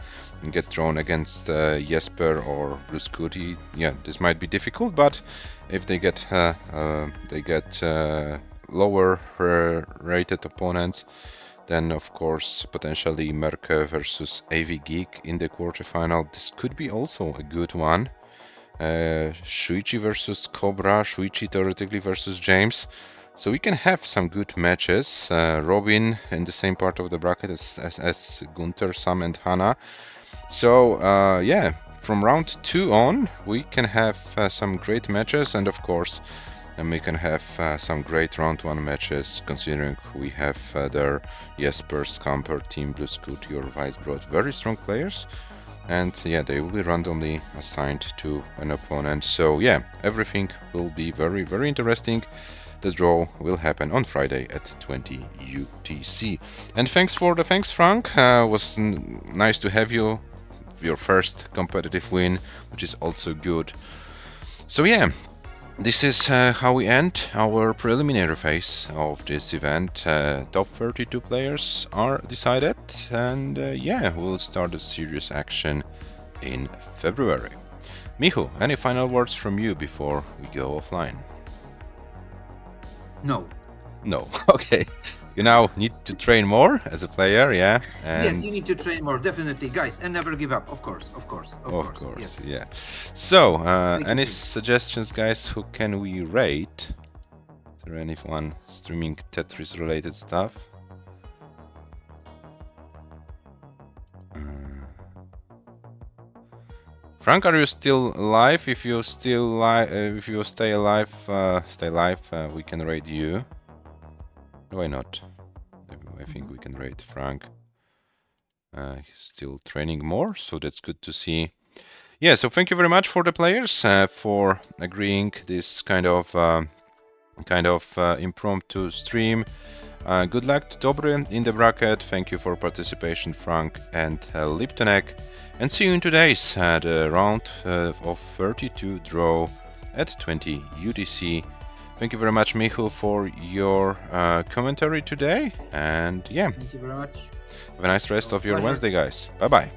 get drawn against Jesper or Bluskuti, yeah, this might be difficult. But if they get lower rated opponents, then of course potentially Merke versus AVG in the quarterfinal. This could be also a good one. Shuichi versus Cobra, Shuichi theoretically versus James. So we can have some good matches. Robin in the same part of the bracket as Gunther, Sam and Hannah. So yeah, from round 2 on, we can have some great matches, and of course we can have some great round 1 matches, considering we have their Jesper, Scamper, Team Bluskuti or Weisbrod, very strong players. And yeah, they will be randomly assigned to an opponent. So yeah, everything will be very interesting. The draw will happen on Friday at 20 UTC. And thanks, Frank. Was nice to have you. Your first competitive win, which is also good. So yeah, this is how we end our preliminary phase of this event. Top 32 players are decided, and yeah, we'll start the serious action in February. Michu, any final words from you before we go offline? No. No. Okay. You now need to train more as a player, yeah? And yes, you need to train more, definitely, guys, and never give up, of course. Yes. Yeah. So, any suggestions, guys? Who can we rate? Is there anyone streaming Tetris-related stuff? Frank, are you still live? If you stay alive, we can rate you. Why not? I think we can rate Frank. He's still training more, so that's good to see. Yeah, so thank you very much for the players for agreeing this kind of impromptu stream. Good luck to DOBREEE in the bracket. Thank you for participation, Frank and LIPTONEQ. And see you in today's round of 32 draw at 20 UTC. Thank you very much, Michu, for your commentary today. And yeah, Thank you very much. have a nice rest of your Wednesday, guys. Bye-bye.